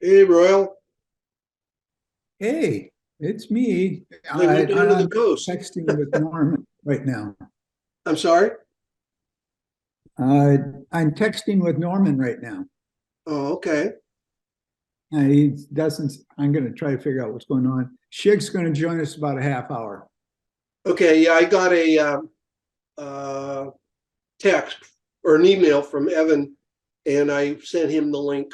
Hey, Royal. Hey, it's me. They went down to the I'm coast. texting with Norman right now. I'm sorry. Uh, I'm texting with Norman right now. Oh, okay. He doesn't, I'm going to try to figure out what's going on. Shig's going to join us about a half hour. Okay. Yeah, I got a uh, text or an email from Evan, and I sent him the link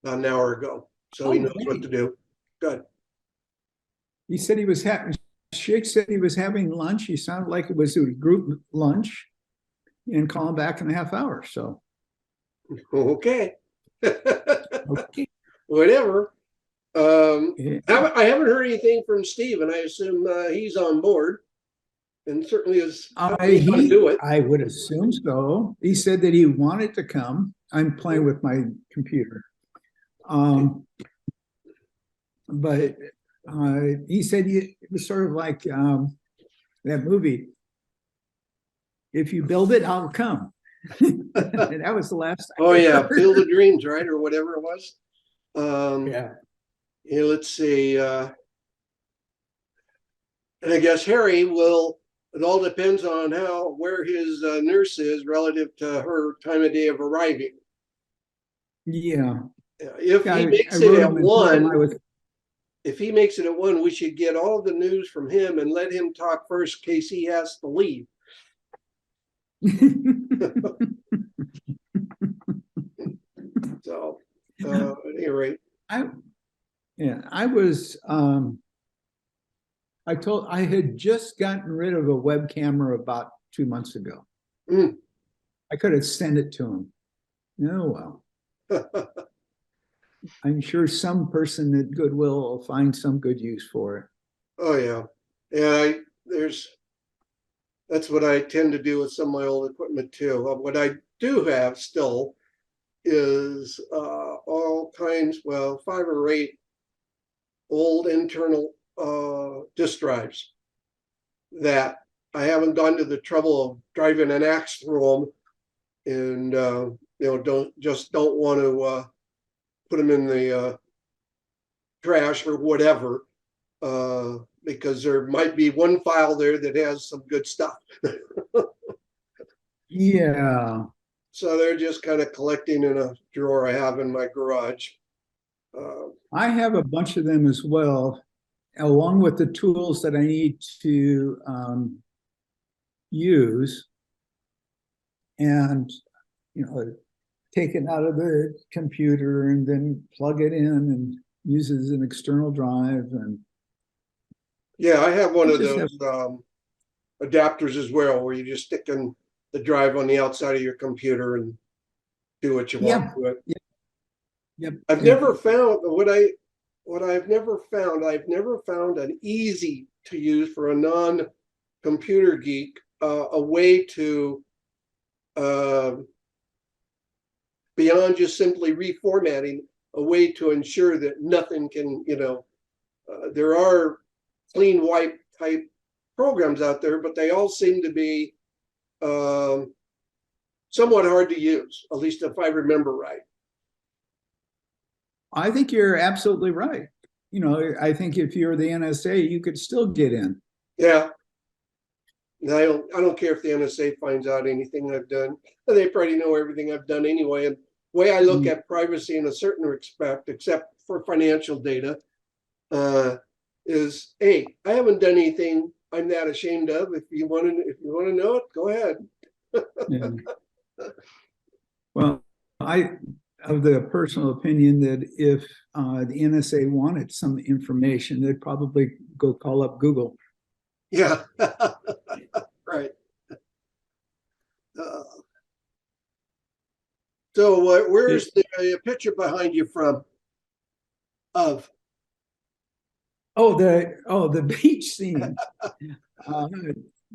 about an hour ago, so he Oh, knows what to great. do. Good. He said he was having, Shig said he was having lunch. He sounded like it was a group lunch and call him back in a half hour. So, Okay. okay. Whatever. Yeah. I haven't heard anything from Steve, and I assume he's on board and certainly is telling me how to do it. I would assume so. He said that he wanted to come. I'm playing with my computer. Um, but he said it was sort of like that movie. If you build it, I'll come. And that was the last Oh I yeah, Field of heard. Dreams, right, or whatever it was. Yeah. Yeah, let's see. And I guess Harry will. It all depends on how where his nurse is relative to her time of day of arriving. Yeah. If Yeah, he I makes it wrote at him and told him I one, was. if he makes it at one, we should get all the news from him and let him talk first in case he has to leave. So, at any rate, I yeah, I was I had just gotten rid of a web camera about 2 months ago. mm. I could have sent it to him. Oh well. I'm sure some person at Goodwill will find some good use for it. Oh yeah, yeah. There's that's what I tend to do with some of my old equipment too. What I do have still is all kinds, well, 5 or 8 old internal disk drives that I haven't gone to the trouble of driving an axe through them, and don't want to put them in the trash or whatever, because there might be one file there that has some good stuff. Yeah, So they're just kind of collecting in a drawer I have in my garage. Uh, I have a bunch of them as well, along with the tools that I need to use, and take it out of the computer and then plug it in and use it as an external drive. And yeah, I have one I of just have, those adapters as well, where you just stick in the drive on the outside of your computer and do what you want yeah, to it. yep, yep, I've yep. never found what I've never found an easy to use for a non-computer geek, a way to uh, beyond just simply reformatting, a way to ensure that nothing can, there are clean wipe type programs out there, but they all seem to be um, somewhat hard to use, at least if I remember right. I think you're absolutely right. I think if you're the NSA, you could still get in. Yeah, I don't care if the NSA finds out anything I've done. They probably know everything I've done anyway. And the way I look Mm. at privacy in a certain respect, except for financial data, uh, is hey, I haven't done anything I'm that ashamed of. If you want to know it, go ahead. Yeah. Well, I have the personal opinion that if the NSA wanted some information, they'd probably go call up Google. Yeah, right. Uh, so It, where's the picture behind you from? Of the beach scene. Uh,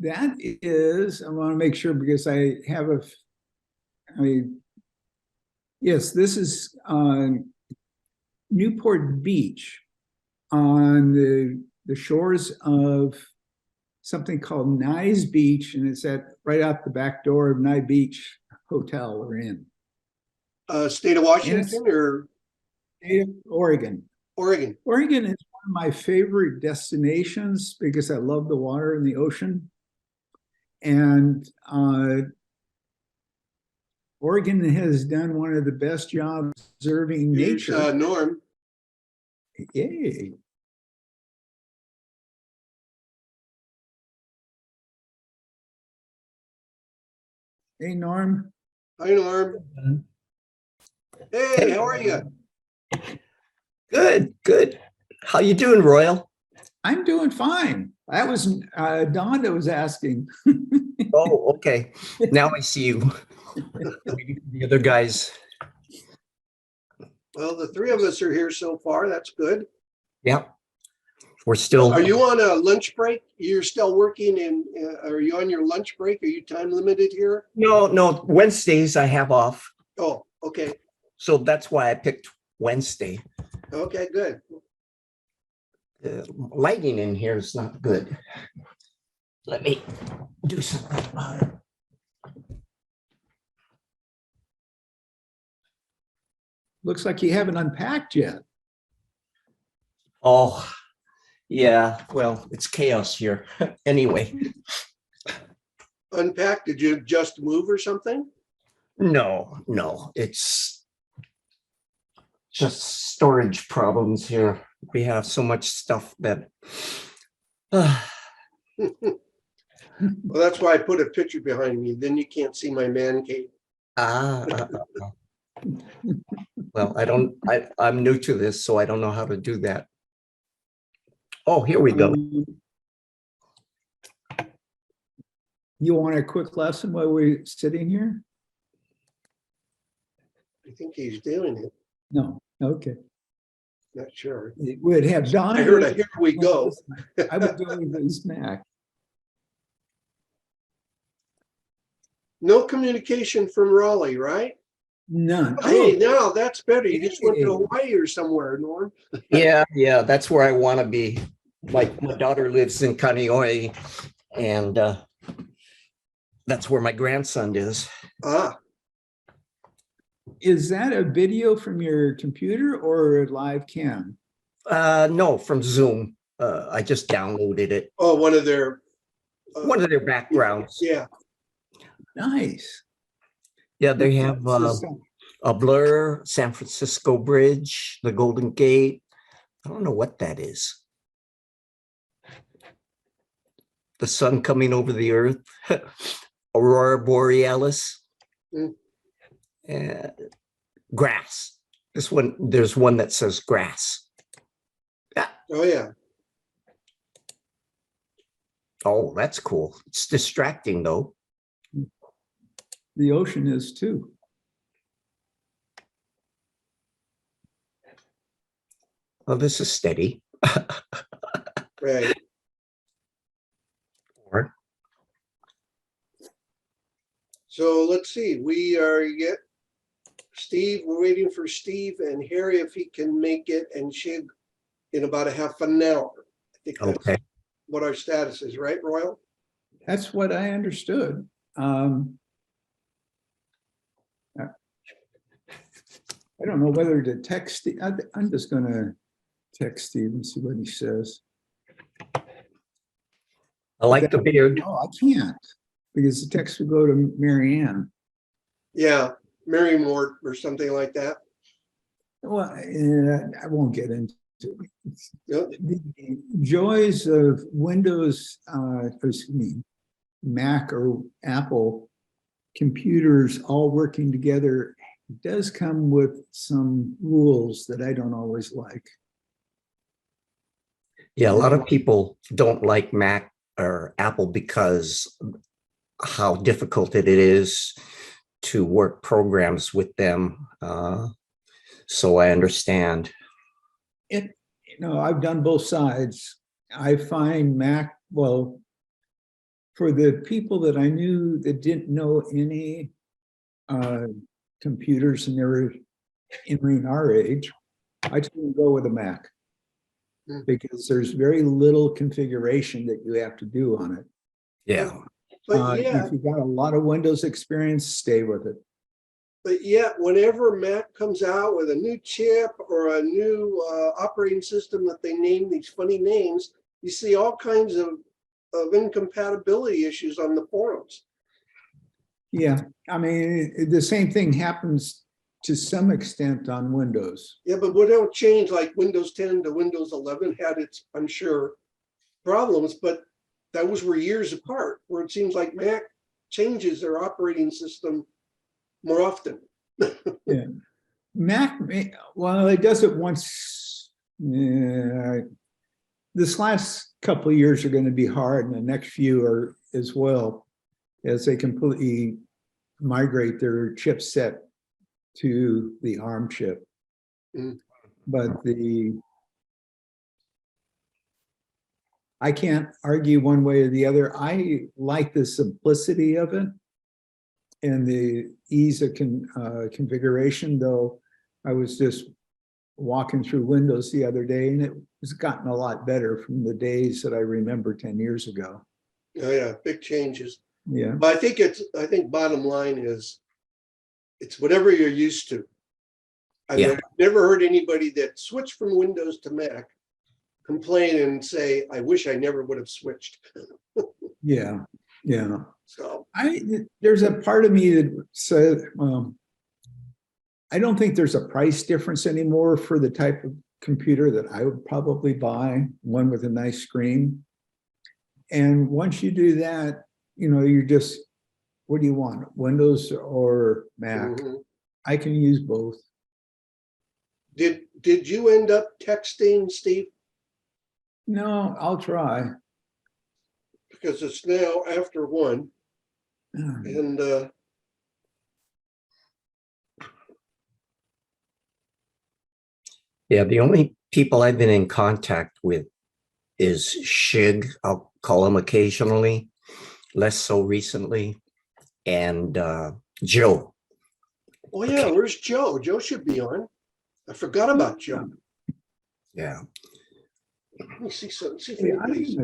that is, I want to make sure because I have I mean, yes, this is Newport Beach on the shores of something called Nye Beach, and it's at right out the back door of Nye Beach Hotel we're in. state of And it's Washington or Oregon. Oregon. Oregon is one of my favorite destinations because I love the water and the ocean. And Oregon has done one of the best jobs observing Here's nature. Norm. Yay. Hey, Norm. Hi, Norm. Hey, how are you? Good, good. How you doing, Royal? I'm doing fine. That was Don that was asking. Oh, okay. Now I see you. The other guys. Well, the three of us are here so far. That's good. Yeah. We're still. Are you on a lunch break? You're still working and are you on your lunch break? Are you time limited here? No, Wednesdays I have off. Oh, okay. So that's why I picked Wednesday. Okay, good. The lighting in here is not good. Let me do something about it. Looks like you haven't unpacked yet. Oh, yeah. Well, it's chaos here. Anyway, Unpack, did you just move or something? no. It's just storage problems here. We have so much stuff that. Well, that's why I put a picture behind me. Then you can't see my man cave. Well, I'm new to this, so I don't know how to do that. Oh, here we go. You want a quick lesson while we're sitting here? I think he's doing it. No, okay. Not sure. It would have Don. I heard a here we go. I would go with his Mac. No communication from Raleigh, right? None. Hey, now that's better. You just went to Hey. Hawaii or somewhere, Norm. Yeah, that's where I want to be. Like my daughter lives in Kaneohe, and that's where my grandson is. Ah, Is that a video from your computer or a live cam? No, from Zoom. I just downloaded it. oh, one of their. One of their backgrounds. Yeah. Nice. Yeah, they have This is, a blur, San Francisco Bridge, the Golden Gate. I don't know what that is. The sun coming over the earth, Aurora Borealis, Mm. grass. This one, there's one that says grass. Oh, yeah. Oh, that's cool. It's distracting though. the ocean is too. Well, this is steady. Right. So let's see. We are Steve. We're waiting for Steve and Harry if he can make it, and Shig in about a half an hour. I think that's Okay. what our status is, right, Royal? That's what I understood. I don't know whether to text Steve. I'm just going to text Steve and see what he says. I like the beard. No, I can't because the text will go to Mary Ann. Yeah, Mary Mort or something like that. Well, I won't get into it. Yep. The joys of Windows, excuse me, Mac or Apple computers all working together does come with some rules that I don't always like. Yeah, a lot of people don't like Mac or Apple because how difficult it is to work programs with them. So I understand. I've done both sides. I find Mac, well, for the people that I knew that didn't know any computers and they were entering our age, I told them to go with a Mac because there's very little configuration that you have to do on it. Yeah. But yeah, If you've got a lot of Windows experience, stay with it. But yet, whenever Mac comes out with a new chip or a new operating system that they name these funny names, you see all kinds of incompatibility issues on the forums. Yeah, I mean, the same thing happens to some extent on Windows. Yeah, but we don't change, like Windows 10 to Windows 11 had its, I'm sure, problems, but those were years apart, where it seems like Mac changes their operating system more often. Yeah, Mac, well, it does it once. This last couple of years are going to be hard, and the next few are as well, as they completely migrate their chipset to the ARM chip. Mm. But I can't argue one way or the other. I like the simplicity of it and the ease of configuration, though I was just walking through Windows the other day, and it has gotten a lot better from the days that I remember 10 years ago. Oh yeah, big changes. Yeah. But I think bottom line is, it's whatever you're used to. I've never heard anybody that switched from Windows to Mac complain and say, I wish I never would have switched. Yeah. Yeah. So there's a part of me that says, I don't think there's a price difference anymore for the type of computer that I would probably buy, one with a nice screen. And once you do that, you're just, what do you want, Windows or Mac? mhm. I can use both. Did you end up texting Steve? No, I'll try. Because it's now after 1, and Yeah, the only people I've been in contact with is Shig. I'll call him occasionally, less so recently, and Joe. oh yeah, where's Joe? Joe should be on. I forgot about Joe. Yeah. Let me see some. See if Hey, anybody's.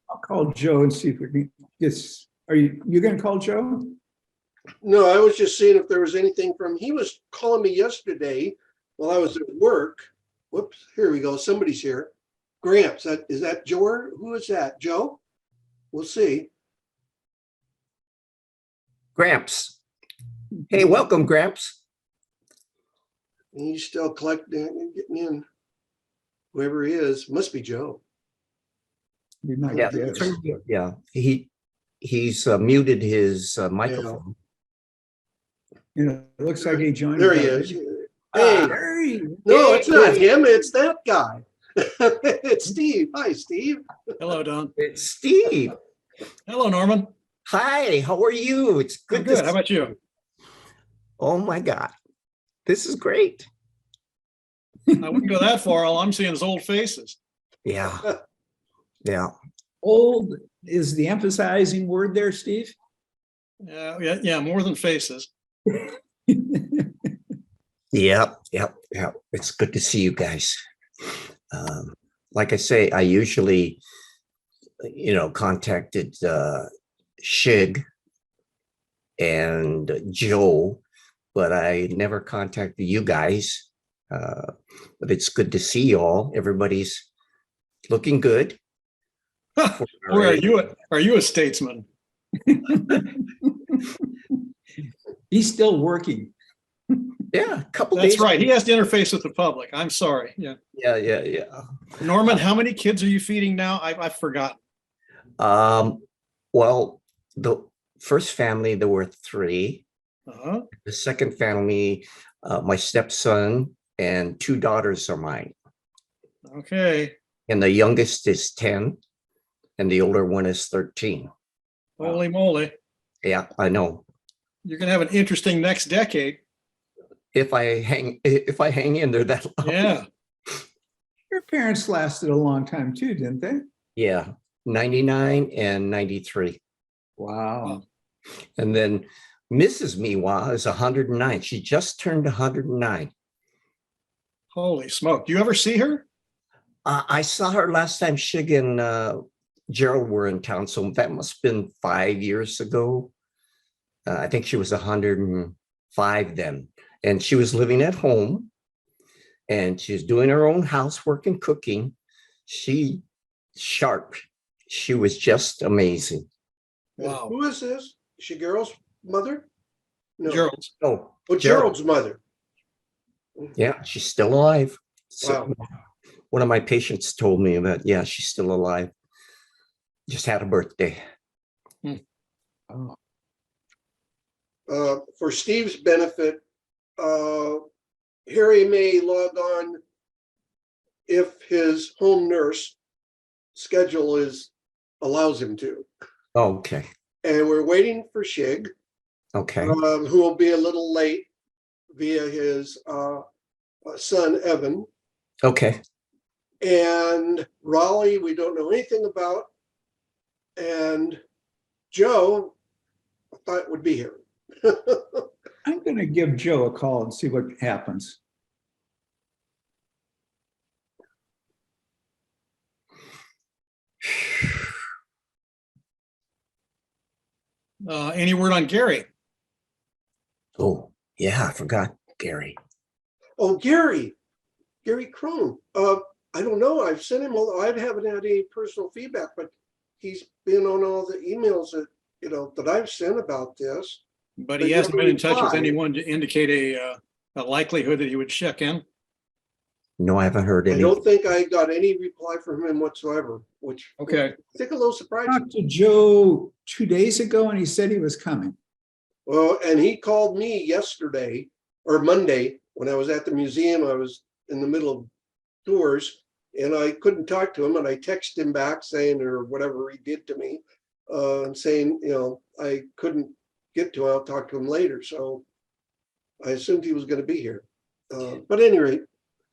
I'll call Joe and see if we can get. Are you going to call Joe? No, I was just seeing if there was anything from. He was calling me yesterday while I was at work. Whoops, here we go. Somebody's here. Gramps, is that Joe? Or who is that? Joe? We'll see. Gramps. Hey, welcome, Gramps. And he's still collecting, getting in. Whoever he is, must be Joe. You might Yeah, guess. yeah. He's muted his microphone. It looks like he joined. There he is. Hey, There he is. no, it's not him. It's that guy. It's Steve. Hi, Steve. Hello, Don. It's Steve. Hello, Norman. Hi, how are you? It's I'm good. good. How about you? Oh my God, this is great. I wouldn't go that far. All I'm seeing is old faces. Yeah, yeah. Old is the emphasizing word there, Steve? Yeah, more than faces. Yep. It's good to see you guys. Like I say, I usually, contacted Shig and Joe, but I never contacted you guys. But it's good to see you all. Everybody's looking good. Or are you a statesman? He's still working. Yeah, a couple That's days. right. He has to interface with the public. I'm sorry. Yeah. Yeah. Norman, how many kids are you feeding now? I've forgotten. Well, the first family, there were 3. Uh-huh. The second family, my stepson and 2 daughters are mine. Okay. And the youngest is 10 and the older one is 13. Holy moly. Yeah, I know. You're going to have an interesting next decade. If I hang in there that long. Yeah. Your parents lasted a long time too, didn't they? Yeah, 99 and 93. Wow. And then Mrs. Miwa is 109. She just turned 109. Holy smoke. Do you ever see her? I saw her last time Shig and Gerald were in town, so that must have been 5 years ago. I think she was 100. 5 then. And she was living at home and she's doing her own housework and cooking. She sharp. She was just amazing. And Wow. who is this? Shigeru's mother? No. Gerald's. Oh, Oh, Gerald's mother. yeah, she's still alive. So Wow. one of my patients told me that, yeah, she's still alive. Just had a birthday. Oh, For Steve's benefit, Harry may log on if his home nurse schedule allows him to. Okay. And we're waiting for Shig, Okay. who will be a little late via his son, Evan. Okay. And Raleigh, we don't know anything about. And Joe, I thought would be here. I'm going to give Joe a call and see what happens. Any word on Gary? Oh, yeah, I forgot Gary. Oh, Gary Crone. I don't know. I've sent him, I haven't had any personal feedback, but he's been on all the emails that I've sent about this. But he But hasn't never been in touch with replied. anyone to indicate a likelihood that he would check in. No, I haven't heard I any. don't think I got any reply from him whatsoever, which Okay. I think a little I surprising. talked to Joe 2 days ago and he said he was coming. Well, and he called me yesterday or Monday when I was at the museum. I was in the middle of tours and I couldn't talk to him. And I texted him back saying, or whatever he did to me, and saying, I couldn't get to him. I'll talk to him later. So I assumed he was going to be here. But at any rate,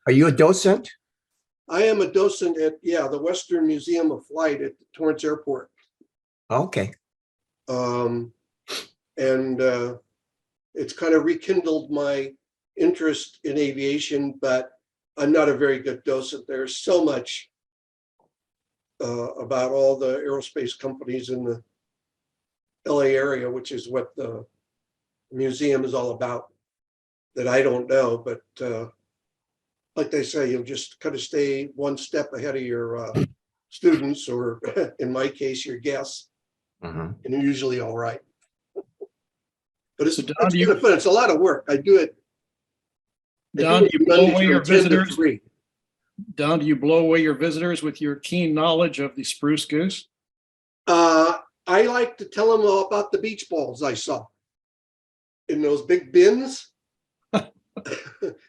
Are you a docent? I am a docent at, the Western Museum of Flight at Torrance Airport. Okay. And it's kind of rekindled my interest in aviation, but I'm not a very good docent. There's so much about all the aerospace companies in the LA area, which is what the museum is all about, that I don't know. But like they say, you'll just kind of stay one step ahead of your students, or in my case, your guests, Mhm. and you're usually all right. But it's So Don, kind of fun. It's a lot of work. I do it. Don, do you blow Monday away from your 10 to visitors? 3. Don, do you blow away your visitors with your keen knowledge of the spruce goose? I like to tell them all about the beach balls I saw in those big bins.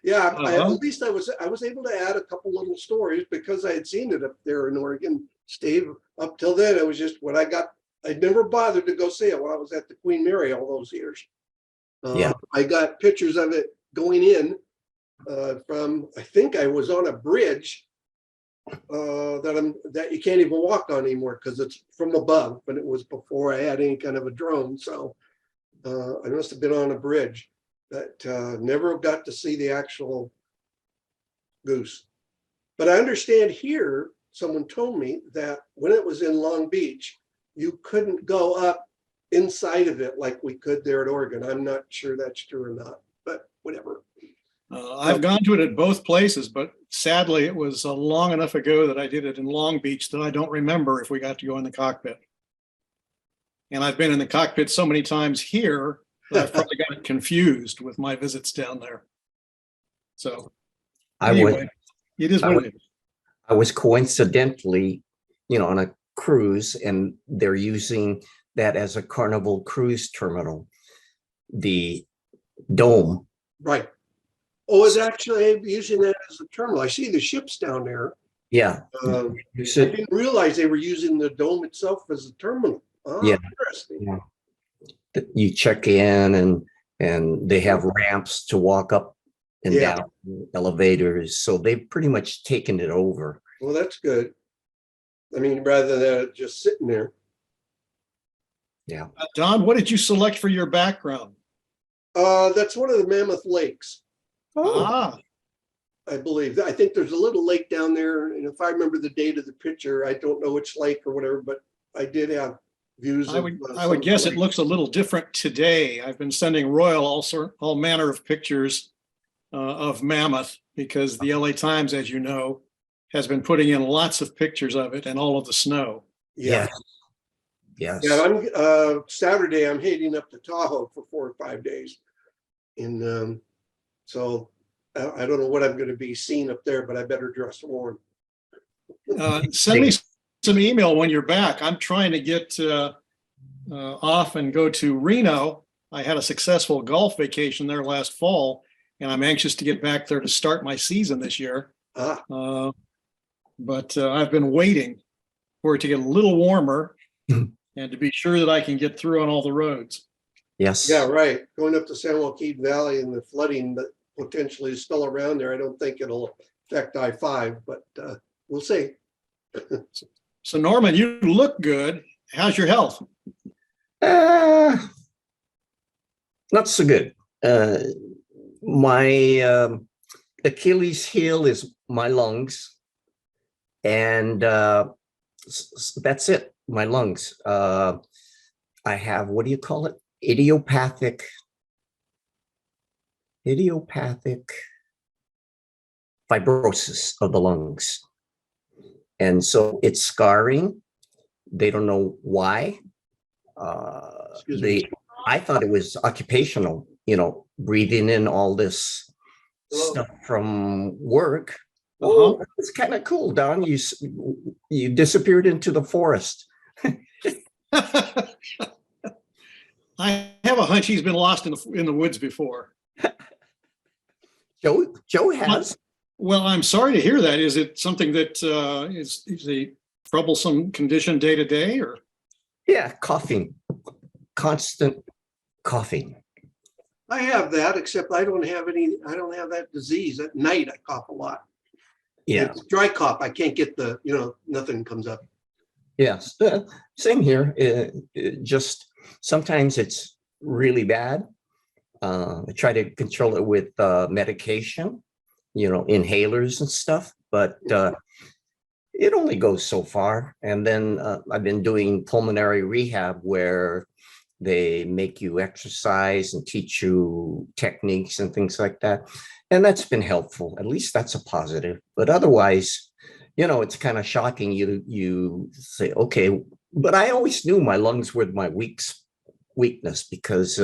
Yeah, Uh-huh. at least I was able to add a couple little stories because I had seen it up there in Oregon. Steve, up till then, it was just what I'd never bothered to go see it while I was at the Queen Mary all those years. Yeah. I got pictures of it going in from, I think I was on a bridge that you can't even walk on anymore because it's from above, but it was before I had any kind of a drone. So I must have been on a bridge, but never got to see the actual goose. But I understand here, someone told me that when it was in Long Beach, you couldn't go up inside of it like we could there at Oregon. I'm not sure that's true or not, but whatever. I've gone to it at both places, but sadly, it was long enough ago that I did it in Long Beach that I don't remember if we got to go in the cockpit. And I've been in the cockpit so many times here that I've probably got it confused with my visits down there. So anyway, it is what it is. I was coincidentally, on a cruise, and they're using that as a Carnival cruise terminal, the dome. Right. Oh, it's actually using that as a terminal. I see the ships down there. Yeah. I Use it. didn't realize they were using the dome itself as a terminal. Oh, Yeah. interesting. Yeah. You check in and they have ramps to walk up and Yeah. down, elevators. So they've pretty much taken it over. Well, that's good. I mean, rather than it just sitting there. Yeah. Don, what did you select for your background? That's one of the Mammoth Lakes, Ah, I believe. I think there's a little lake down there. And if I remember the date of the picture, I don't know which lake or whatever, but I did have views. I of, would, I some would of guess the it looks a little different today. I've been sending Royal all manner of pictures of Mammoth because the LA Times, as you know, has been putting in lots of pictures of it and all of the snow. Yeah, Yes. yeah. I'm Saturday. I'm heading up to Tahoe for 4 or 5 days, and so I don't know what I'm going to be seeing up there, but I better dress warm. Send me some email when you're back. I'm trying to get off and go to Reno. I had a successful golf vacation there last fall, and I'm anxious to get back there to start my season this year. Ah, But I've been waiting for it to get a little warmer and to be sure that I can get through on all the roads. Yes. yeah, right. Going up to San Joaquin Valley and the flooding that potentially is still around there. I don't think it'll affect I-5, but we'll see. So Norman, you look good. How's your health? Not so good. My Achilles heel is my lungs, and that's it. My lungs. I have, what do you call it? Idiopathic fibrosis of the lungs. And so it's scarring. They don't know why. Excuse me. I thought it was occupational, breathing in all this stuff from work. Oh, it's kind of cool, Don. You disappeared into the forest. I have a hunch he's been lost in the woods before. Joe has. Well, I'm sorry to hear that. Is it something that is a troublesome condition day to day, or? Yeah, coughing, constant coughing. I have that, except I don't have that disease. At night, I cough a lot. Yeah. It's dry cough. I can't get nothing comes up. Yes, same here. Just sometimes it's really bad. I try to control it with medication, inhalers and stuff, but it only goes so far. And then I've been doing pulmonary rehab where they make you exercise and teach you techniques and things like that. And that's been helpful. At least that's a positive. But otherwise, it's kind of shocking. You say, okay, but I always knew my lungs were my weakness because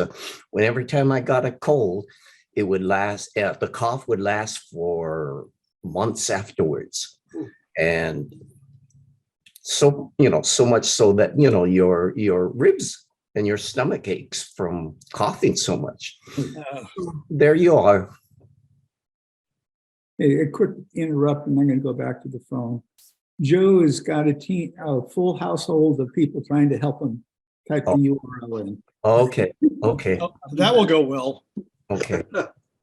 when every time I got a cold, it would last. The cough would last for months afterwards, and so so much so that your ribs and your stomach aches from coughing so much. There you are. Hey, a quick interrupt, and I'm going to go back to the phone. Joe has got a full household of people trying to help him type the URL in. Okay. Oh, that will go well. Okay.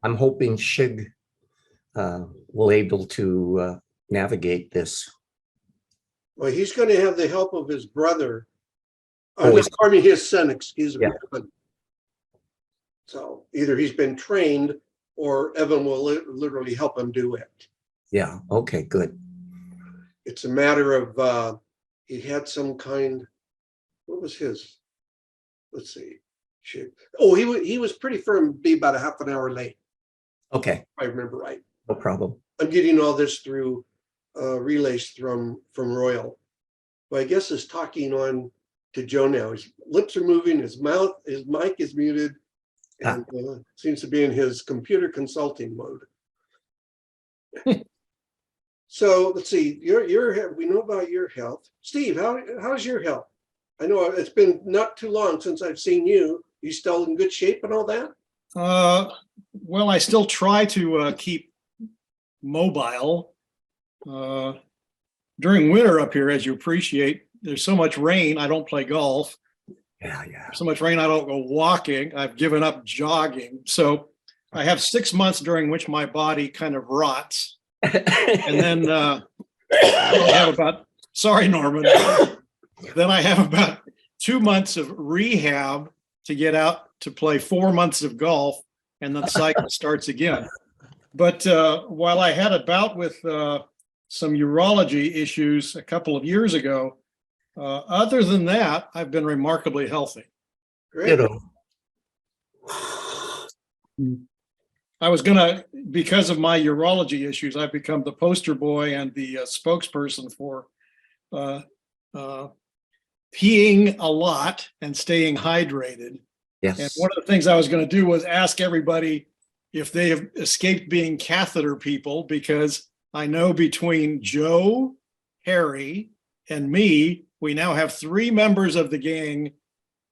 I'm hoping Shig will able to navigate this. Well, he's going to have the help of his brother. Oh, Pardon me, his son, excuse me. Yeah. So either he's been trained or Evan will literally help him do it. Yeah. Okay, good. It's a matter of, he had some kind, what was his? Let's see. Oh, he was pretty firm, be about a half an hour late, Okay, if I remember right. no problem. I'm getting all this through relays from Royal. But I guess is talking on to Joe now. His lips are moving, his mic is muted, and seems to be in his computer consulting mode. So let's see, we know about your health. Steve, how's your health? I know it's been not too long since I've seen you. You still in good shape and all that? Well, I still try to keep mobile. During winter up here, as you appreciate, there's so much rain, I don't play golf. Yeah. So much rain, I don't go walking. I've given up jogging. So I have 6 months during which my body kind of rots. And then I have sorry, Norman. Then I have about 2 months of rehab to get out to play 4 months of golf, and then the cycle starts again. But while I had a bout with some urology issues a couple of years ago, Other than that, I've been remarkably healthy. Great. Ditto. I was gonna, because of my urology issues, I've become the poster boy and the spokesperson for uh, peeing a lot and staying hydrated. And Yes. one of the things I was going to do was ask everybody if they have escaped being catheter people, because I know between Joe, Harry, and me, we now have 3 members of the gang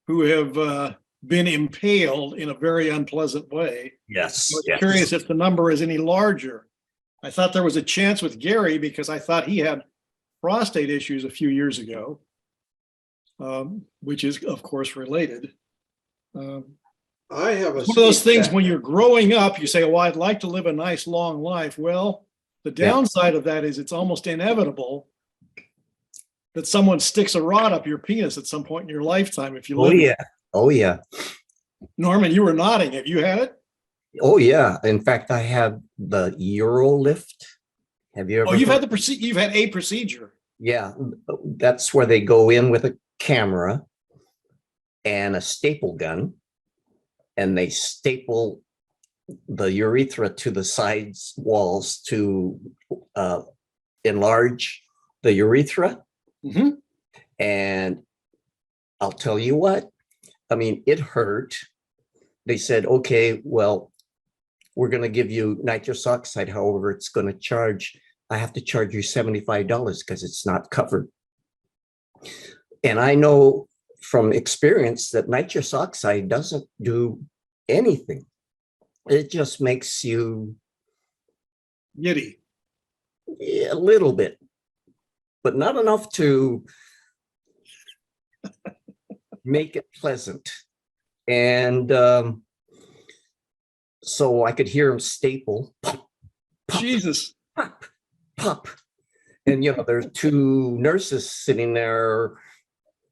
who have been impaled in a very unpleasant way. Yes. I was Yes. curious if the number is any larger. I thought there was a chance with Gary because I thought he had prostate issues a few years ago, which is, of course, related. I have a. One of those seat things back. when you're growing up, you say, "Oh, I'd like to live a nice long life." Well, the downside of that is it's almost inevitable that someone sticks a rod up your penis at some point in your lifetime if you Oh live. yeah. Oh yeah. Norman, you were nodding. Have you had it? Oh yeah. In fact, I have the Euro lift. Have you ever? Oh, you've heard- had you've had a procedure. Yeah, that's where they go in with a camera and a staple gun, and they staple the urethra to the sides walls to enlarge the urethra. Mhm. And I'll tell you what, I mean, it hurt. They said, okay, well, we're going to give you nitrous oxide. However, it's going to charge, I have to charge you $75 because it's not covered. And I know from experience that nitrous oxide doesn't do anything. It just makes you Yiddy. a little bit, but not enough to make it pleasant. And so I could hear him staple, pop, pop, Jesus. pop, pop. And, you know, there's 2 nurses sitting there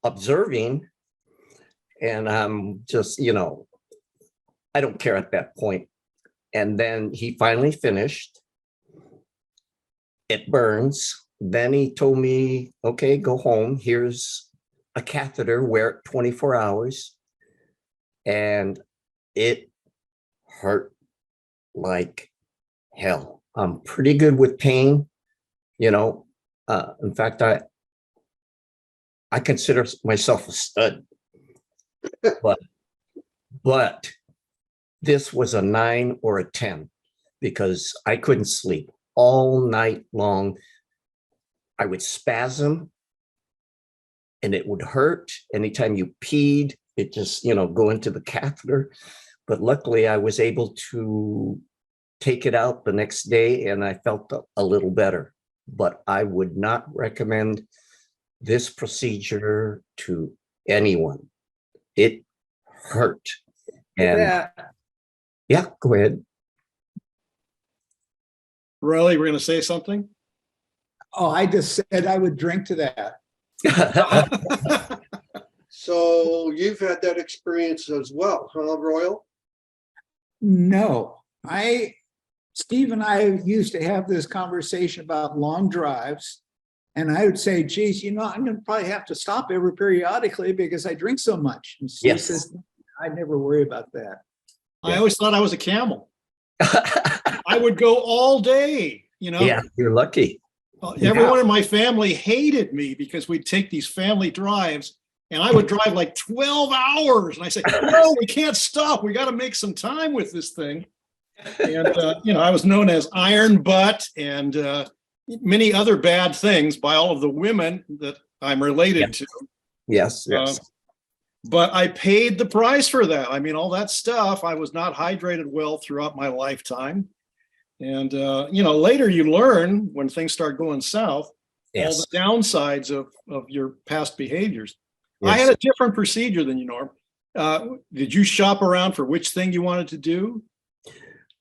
observing. And I'm just, you know, I don't care at that point. And then he finally finished. It burns. Then he told me, okay, go home. Here's a catheter, wear it 24 hours. And it hurt like hell. I'm pretty good with pain, you know. In fact, I consider myself a stud, but this was a 9 or a 10 because I couldn't sleep all night long. I would spasm and it would hurt. Anytime you peed, it just, you know, go into the catheter. But luckily I was able to take it out the next day and I felt a little better. But I would not recommend this procedure to anyone. It hurt. And yeah, go ahead. Riley, we're going to say something? Oh, I just said I would drink to that. So you've had that experience as well, huh, Royal? No, Steve and I used to have this conversation about long drives. And I would say, geez, you know, I'm going to probably have to stop every periodically because I drink so much. And Steve Yes. says, I never worry about that. I always thought I was a camel. I would go all day, you know. Yeah, you're lucky. Everyone in my family hated me because we'd take these family drives and I would drive like 12 hours. And I said, no, we can't stop. We got to make some time with this thing. And, you know, I was known as Iron Butt and many other bad things by all of the women that I'm related to. Yes, yes. But I paid the price for that. I mean, all that stuff, I was not hydrated well throughout my lifetime. And, you know, later you learn when things start going south, all Yes. the downsides of your past behaviors. Yes. I had a different procedure than you, Norm. Did you shop around for which thing you wanted to do?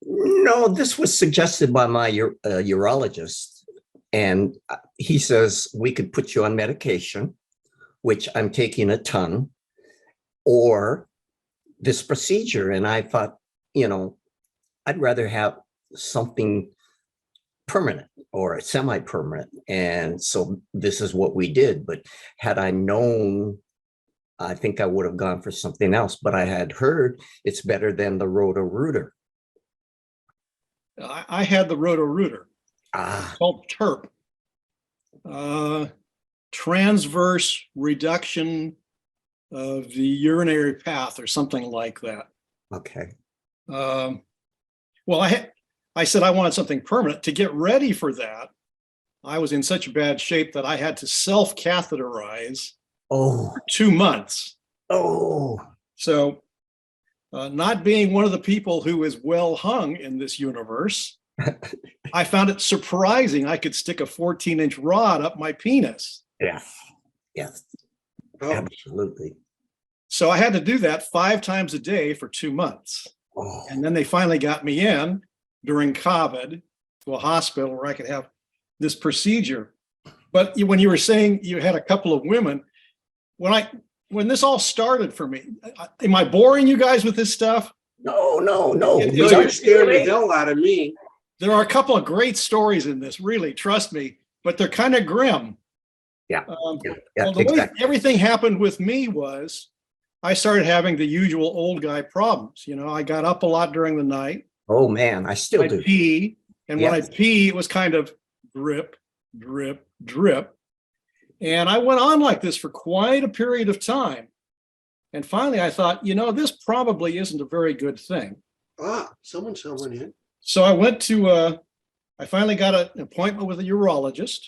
No, this was suggested by my urologist. And he says we could put you on medication, which I'm taking a ton, or this procedure. And I thought, you know, I'd rather have something permanent or semi-permanent. And so this is what we did. But had I known, I think I would have gone for something else. But I had heard it's better than the Roto-Rooter. I had the Roto-Rooter. Ah, Called TERP. Transverse reduction of the urinary path or something like that. okay. Well, I said I wanted something permanent. To get ready for that, I was in such bad shape that I had to self-catheterize Oh, for 2 months. oh, So not being one of the people who is well hung in this universe, I found it surprising I could stick a 14-inch rod up my penis. yes, yes, Oh, absolutely. So I had to do that 5 times a day for 2 months. Oh, And then they finally got me in during COVID to a hospital where I could have this procedure. But when you were saying you had a couple of women, when this all started for me, am I boring you guys with this stuff? no. you're scaring the hell out of me. There are a couple of great stories in this, really, trust me, but they're kind of grim. Yeah, yeah, Well, the way exactly. everything happened with me was I started having the usual old guy problems. You know, I got up a lot during the night. Oh, man, I still I'd do. pee, and when I Yes. pee, it was kind of drip, drip, drip. And I went on like this for quite a period of time. And finally, I thought, this probably isn't a very good thing. Someone's coming in. So I finally got an appointment with a urologist,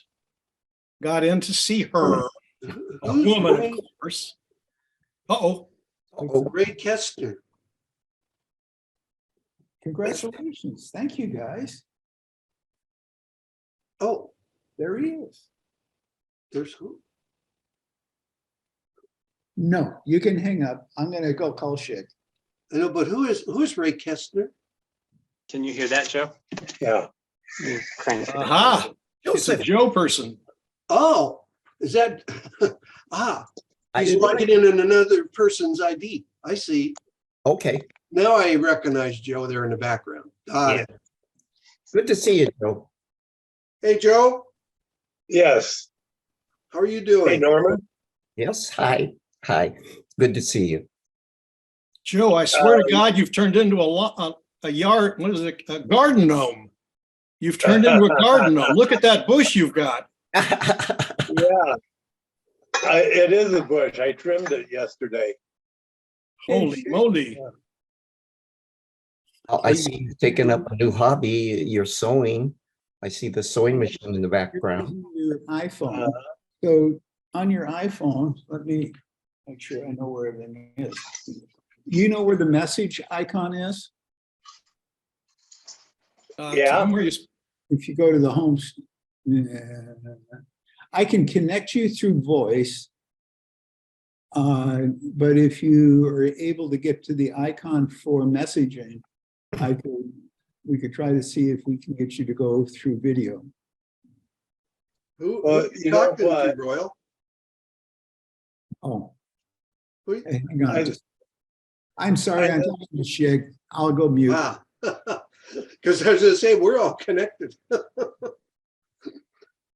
got in to see her, a Who's woman, Ray? of course. Uh-oh. Oh, Ray Kestner. Congratulations. Thank you, guys. Oh, There he is. there's who? No, you can hang up. I'm gonna go call Shig. I know, but who's Ray Kestner? Can you hear that, Joe? Yeah. Aha. It's a Joseph, Joe person. Oh, is that? He's I- logging in another person's ID. I see. okay, Now I recognize Joe there in the background. Got Yeah. it. good to see you, Joe. Hey, Joe, Yes. how are you Hey, doing? Norman. Yes, hi, good to see you. Joe, I swear to God, you've turned into a yard, what is it, a garden gnome. You've turned into a garden gnome. Look at that bush you've got. Yeah. It is a bush. I trimmed it yesterday. Holy moly. Oh, I see you taking up a new hobby, you're sewing. I see the sewing machine in the background. Your iPhone. So on your iPhone, let me make sure I know where everything is. You know where the message icon is? Yeah. Tom, where you- If you go to the home, I can connect you through voice. But if you are able to get to the icon for messaging, we could try to see if we can get you to go through video. Who Well, are you you know talking to, what? Royal? Oh, Who- hang on. I just- I'm sorry, I'm talking to Shig. I'll go mute. Because I was gonna say, we're all connected.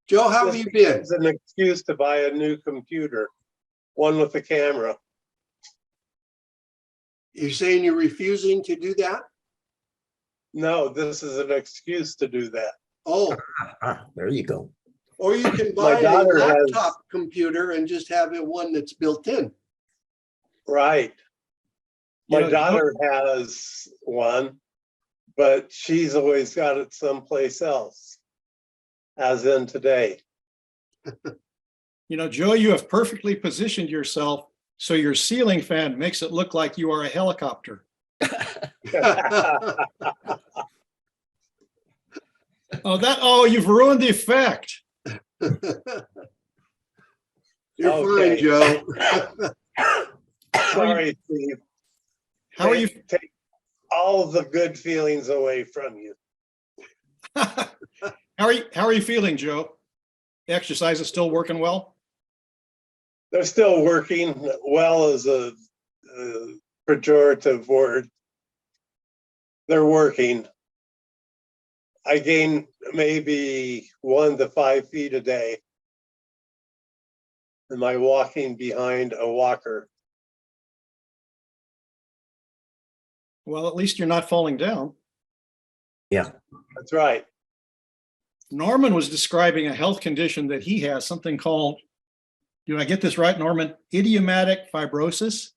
Joe, how have you been? It's an excuse to buy a new computer, one with a camera. You're saying you're refusing to do that? No, this is an excuse to do that. Oh, There you go. or you can My buy a daughter has- laptop computer and just have it one that's built in. Right. You My know, daughter has one, but she's always got it someplace else, as in today. Joe, you have perfectly positioned yourself so your ceiling fan makes it look like you are a helicopter. Oh, you've ruined the effect. You're fine, Okay. Joe. Sorry, Steve. How are you? Take all the good feelings away from you. How are you feeling, Joe? Exercise is still working well? They're still working. Well as a pejorative word. They're working. I gained maybe 1 to 5 feet a day. Am I walking behind a walker? Well, at least you're not falling down. Yeah. That's right. Norman was describing a health condition that he has, something called, do I get this right, Norman? Idiomatic fibrosis?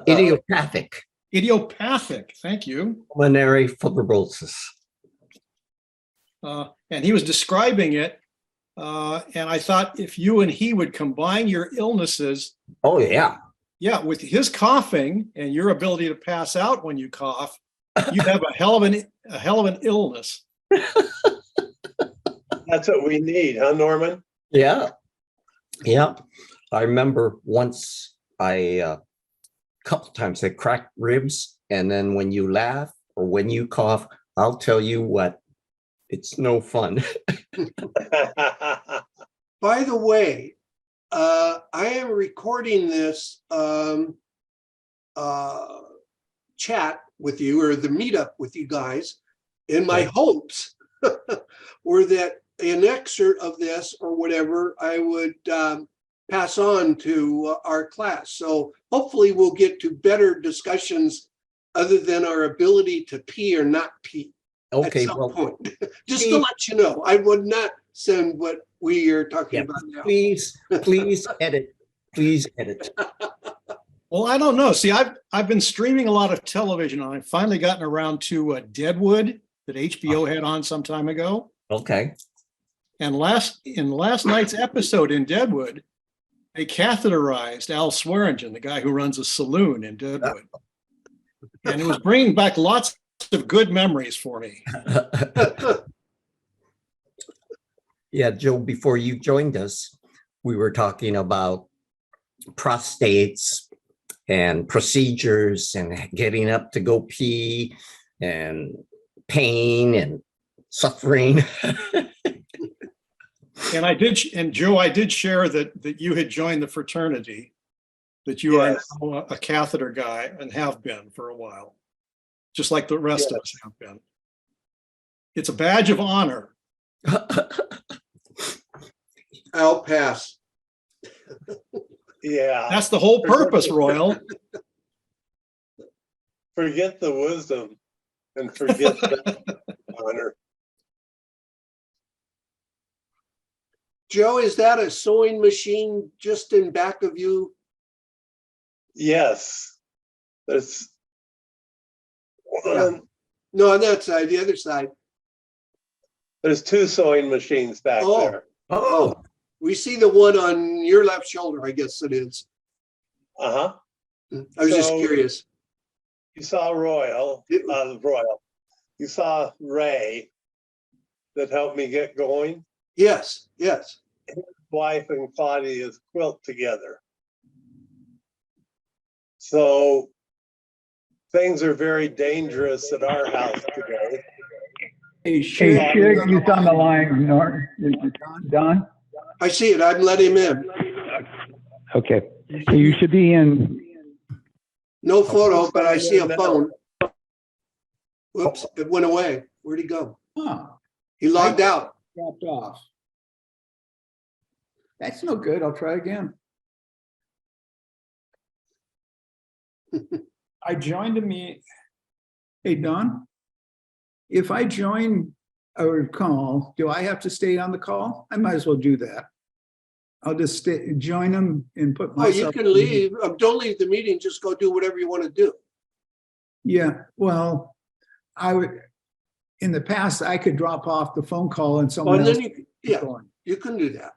Idiopathic Idiopathic, thank you. pulmonary fibrosis. And he was describing it. And I thought if you and he would combine your illnesses, Oh, yeah. yeah, with his coughing and your ability to pass out when you cough, you have a hell of an illness. That's what we need, huh, Norman? Yeah. Yeah. I remember once couple times I cracked ribs, and then when you laugh or when you cough, I'll tell you what, it's no fun. By the way, I am recording this chat with you, or the meetup with you guys, in my hopes were that an excerpt of this or whatever I would pass on to our class. So hopefully we'll get to better discussions other than our ability to pee or not pee Okay, at some well, point. Just to let you know, I would not send what we are talking yeah, about now. please edit. Please edit. Well, I don't know. See, I've been streaming a lot of television, and I've finally gotten around to Deadwood that HBO had on some time ago. Okay. And in last night's episode in Deadwood, they catheterized Al Swearingen, the guy who runs a saloon in Deadwood. And it was bringing back lots of good memories for me. Yeah, Joe, before you joined us, we were talking about prostates and procedures and getting up to go pee and pain and suffering. And Joe, I did share that you had joined the fraternity, that you Yes. are now a catheter guy and have been for a while, just like the rest of us have been. It's a badge of honor. I'll pass. Yeah, That's the whole purpose, Royal. forget the wisdom and forget the honor. Joe, is that a sewing machine just in back of you? Yes, there's Yeah. No, on that side, the other side. there's 2 sewing machines back Oh. there. Oh, We see the one on your left shoulder, I guess it is. Uh-huh. I was just So- curious. You saw Royal. You saw Ray that helped me get going. Yes, yes. Wife and Claudia's quilt together. So things are very dangerous at our house today. Hey, Hey, Shig, Shig, he's on the line, Don? I see it. I've let him in. Okay, so you should be in, No photo, but I see a phone. Whoops, it went away. Where'd he go? huh, He logged out. dropped off. That's no good. I'll try again. I joined a meet. Hey, Don, if I join a call, do I have to stay on the call? I might as well do that. I'll just join them and put Oh, you myself. can leave. Don't leave the meeting. Just go do whatever you want to do. Yeah, well, I would, in the past, I could drop off the phone call and Oh, someone and else. then you can do that.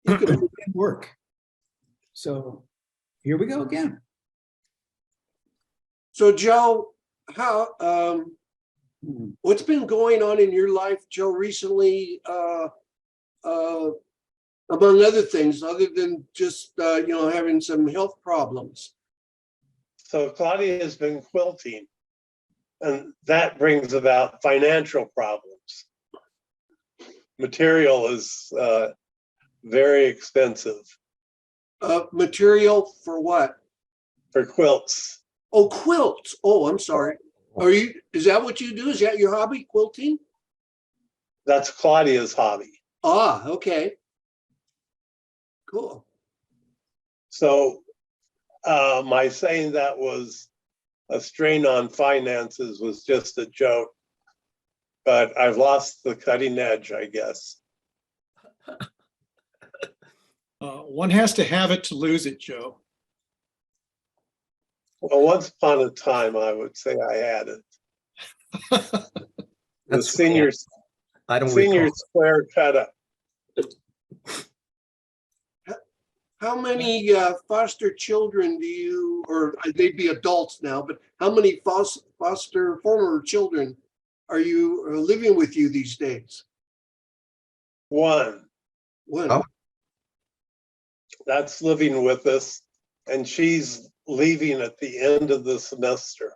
You It can, didn't work. So here we go again. so Joe, how, what's been going on in your life, Joe, recently, among other things, other than just, having some health problems? So Claudia has been quilting, and that brings about financial problems. Material is very expensive Material for what? for quilts. Oh, quilts. Oh, I'm sorry. Is that what you do? Is that your hobby, quilting? That's Claudia's hobby. Ah, okay. Cool. So my saying that was a strain on finances was just a joke. But I've lost the cutting edge, I guess. One has to have it to lose it, Joe. Well, once upon a time, I would say I had it. The That's senior I don't senior recall. square cut up. How many foster children do you, or they'd be adults now, but how many foster former children are you living with you these days? One, One. Oh. that's living with us, and she's leaving at the end of the semester.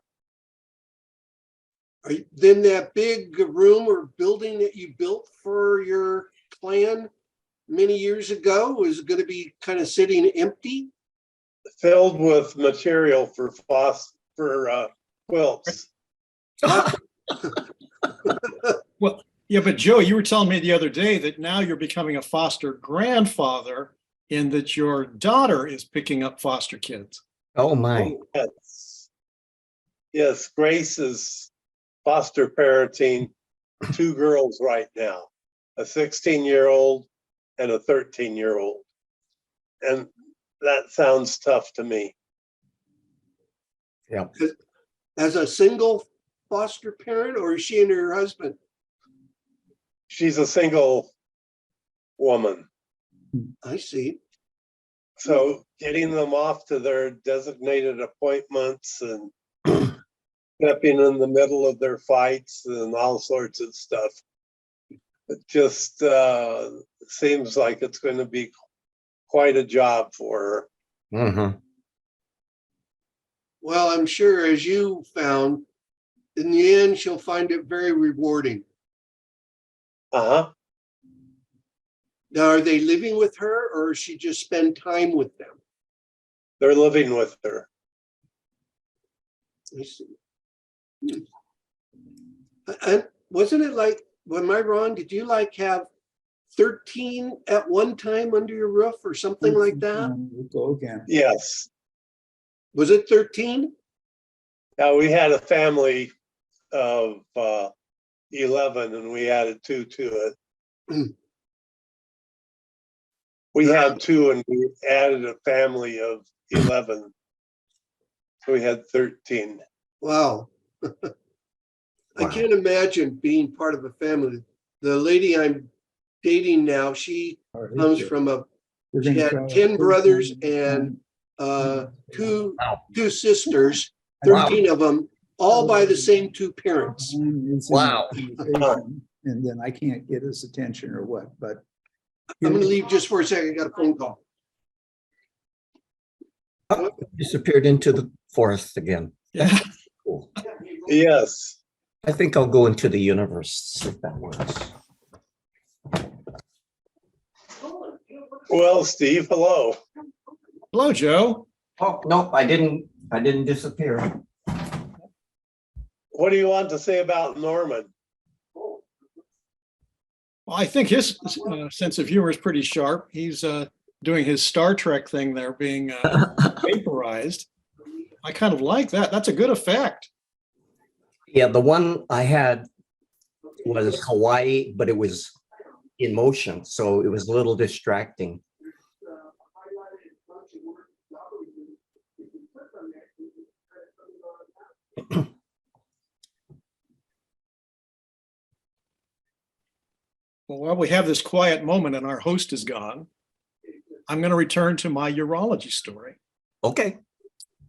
Then that big room or building that you built for your clan many years ago is going to be kind of sitting empty? Filled with material for quilts. Well, yeah, but Joe, you were telling me the other day that now you're becoming a foster grandfather and that your daughter is picking up foster kids. Oh, my. Yes. Yes, Grace is foster parenting 2 girls right now, a 16-year-old and a 13-year-old. And that sounds tough to me. Yeah. As a single foster parent, or is she and her husband? She's a single woman. I see. So getting them off to their designated appointments and stepping in the middle of their fights and all sorts of stuff. It just seems like it's going to be quite a job for her. Mm-hmm. Well, I'm sure, as you found, in the end, she'll find it very rewarding. Uh-huh. Now, are they living with her, or does she just spend time with them? They're living with her. I see. And wasn't it like, am I wrong? Did you like have 13 at one time under your roof or something like that? We'll go again. Yes. Was it 13? Now we had a family of 11 and we added 2 to it. We had 2 and we added a family of 11. So we had 13. Wow. I Wow. can't imagine being part of a family. The lady I'm dating now, she comes from she had 10 brothers and two sisters, 13 of them, all by the same 2 parents. Wow. And then I can't get his attention or what, but. I'm going to leave just for a second. I got a phone call. Oh, disappeared into the forest again. Yeah. Cool. Yes. I think I'll go into the universe, if that works. Well, Steve, hello. Hello, Joe. Oh, no, I didn't disappear. What do you want to say about Norman? Well, I think his sense of humor is pretty sharp. He's doing his Star Trek thing there, being vaporized. I kind of like that. That's a good effect. Yeah, the one I had was Hawaii, but it was in motion, so it was a little distracting. Well, while we have this quiet moment and our host is gone, I'm going to return to my urology story. Okay,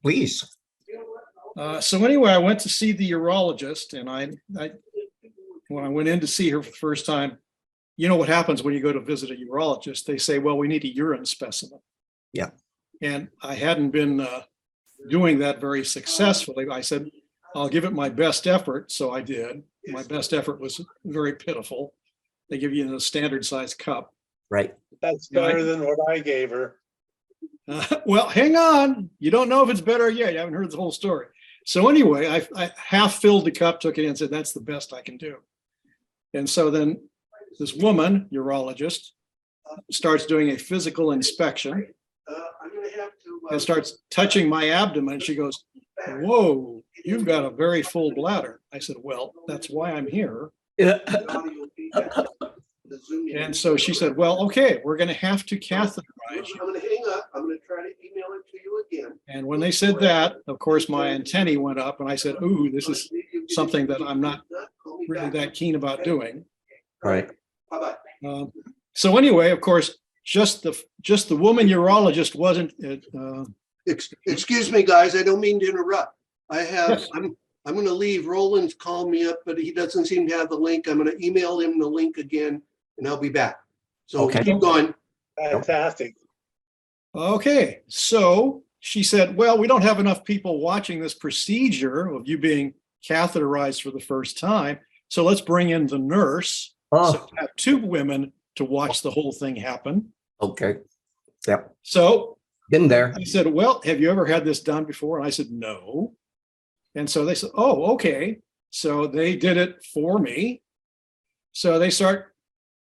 please. So anyway, I went to see the urologist, and I when I went in to see her for the first time, you know what happens when you go to visit a urologist? They say, well, we need a urine specimen. Yeah. And I hadn't been doing that very successfully. I said, I'll give it my best effort. So I did. My best effort was very pitiful. They give you a standard size cup. Right. That's better than what I gave her. Well, hang on. You don't know if it's better yet. You haven't heard the whole story. So anyway, I half filled the cup, took it in and said, that's the best I can do. And so then this woman, urologist, starts doing a physical inspection I'm gonna have to. and starts touching my abdomen. She goes, "Whoa, you've got a very full bladder." I said, "Well, that's why I'm here." Yeah. And so she said, "Well, okay, we're going to have to catheterize I'm you." gonna hang up. I'm gonna try to email it to you again. And when they said that, of course, my antennae went up and I said, "Ooh, this is something that I'm not really that keen about doing." Right. Bye-bye. So anyway, of course, just the woman urologist wasn't, Excuse me, guys, I don't mean to interrupt. Yes. I'm gonna leave. Roland's called me up, but he doesn't seem to have the link. I'm gonna email him the link again and I'll be back. So Okay. keep going. Fantastic. okay. So she said, "Well, we don't have enough people watching this procedure of you being catheterized for the first time. So let's bring in the nurse." Oh, So we have two women to watch the whole thing happen. okay. Yep. So Been there. I said, "Well, have you ever had this done before?" And I said, "No." And so they said, "Oh, okay." So they did it for me. So they start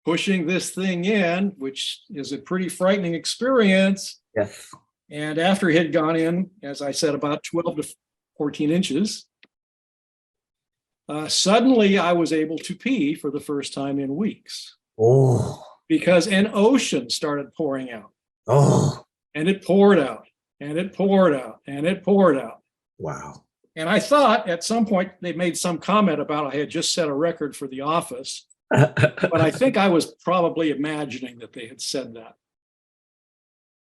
pushing this thing in, which is a pretty frightening experience. Yes. And after it had gone in, as I said, about 12 to 14 inches, suddenly I was able to pee for the first time in weeks Oh, because an ocean started pouring out. oh, And it poured out, and it poured out, and it poured out. wow. And I thought at some point they made some comment about I had just set a record for the office, but I think I was probably imagining that they had said that.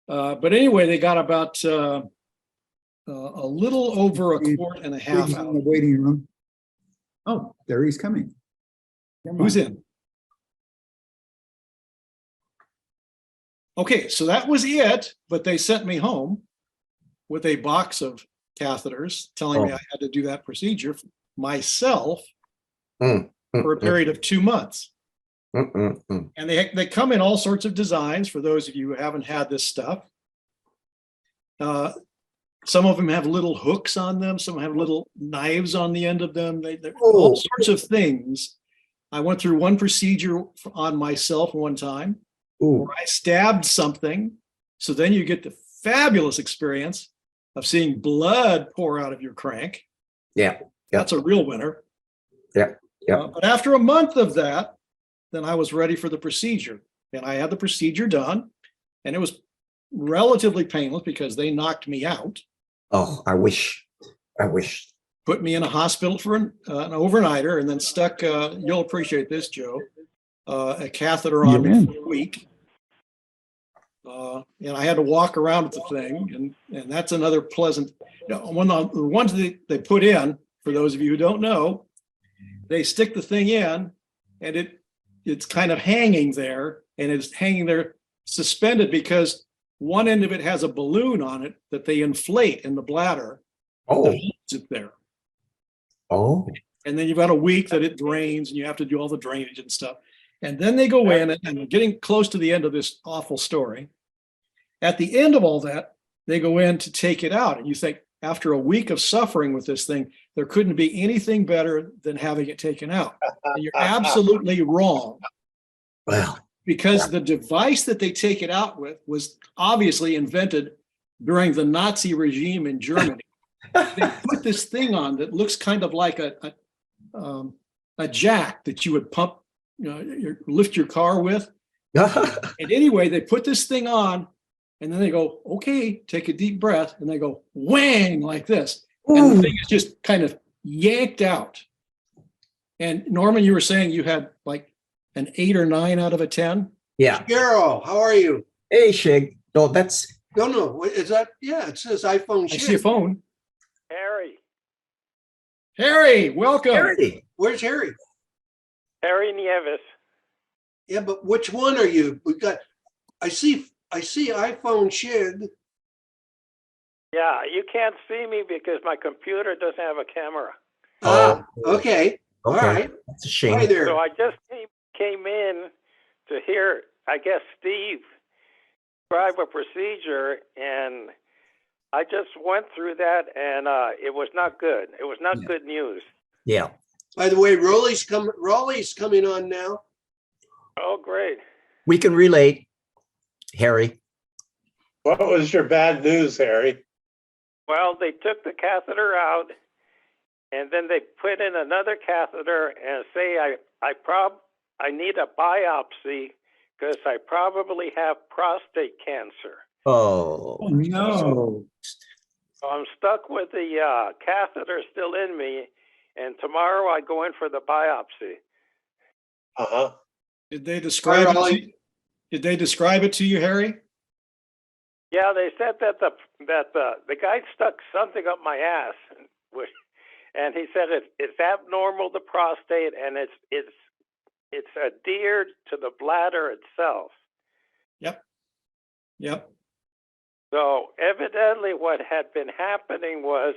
But anyway, they got about a little over a quart and a half He's in out. the waiting room. Oh, there he's coming. Come Who's on. in? Okay, so that was it, but they sent me home with a box of catheters telling me Oh. I had to do that procedure myself Mm, for a period of 2 months. mm. And they come in all sorts of designs for those of you who haven't had this stuff. Some of them have little hooks on them. Some have little knives on the end of them. They're all Oh. sorts of things. I went through one procedure on myself one time Ooh, where I stabbed something. So then you get the fabulous experience of seeing blood pour out of your crank. yeah. That's a real winner. Yeah, yeah. But after a month of that, then I was ready for the procedure. And I had the procedure done. And it was relatively painless because they knocked me out, Oh, I wish. put me in a hospital for an overnighter, and then stuck, you'll appreciate this, Joe, a catheter on me for a week. And I had to walk around with the thing, and that's another pleasant. When the ones that they put in, for those of you who don't know, they stick the thing in, and it's kind of hanging there, and it's hanging there suspended because one end of it has a balloon on it that they inflate in the bladder Oh, that holds it there. oh, And then you've got a week that it drains, and you have to do all the drainage and stuff. And then they go in, and we're getting close to the end of this awful story. At the end of all that, they go in to take it out. And you think, after a week of suffering with this thing, there couldn't be anything better than having it taken out. And you're absolutely wrong, well, because the device that they take it out with was obviously invented during the Nazi regime in Germany. They put this thing on that looks kind of like a jack that you would pump, lift your car with. And anyway, they put this thing on, and then they go, "Okay, take a deep breath," and they go whang like this, and the thing is just kind of yanked out. And Norman, you were saying you had like an 8 or 9 out of a 10. yeah. Carol, how are you? Hey, Shig. No, that's No, what is that? Yeah, it says iPhone I see a shit. phone. Harry Harry, welcome. Harry. Where's Harry? Nieves. Yeah, but which one are you? We got, I see iPhone shit. Yeah, you can't see me because my computer doesn't have a camera. Ah, okay. All Okay. right. That's a Hi shame. there. So I just came in to hear, I guess, Steve describe a procedure, and I just went through that, and it was not good. It was not good news. Yeah. By the way, Raleigh's coming on now. Oh, great. We can relate, Harry. What was your bad news, Harry? Well, they took the catheter out, and then they put in another catheter and say I need a biopsy because I probably have prostate cancer. Oh, Oh, no. So I'm stuck with the catheter still in me, and tomorrow I go in for the biopsy. Uh-huh. Did they describe it to you? Did they describe it to you, Harry? Yeah, they said that the guy stuck something up my ass, and he said it's abnormal, the prostate, and it's adhered to the bladder itself. Yep. So evidently what had been happening was,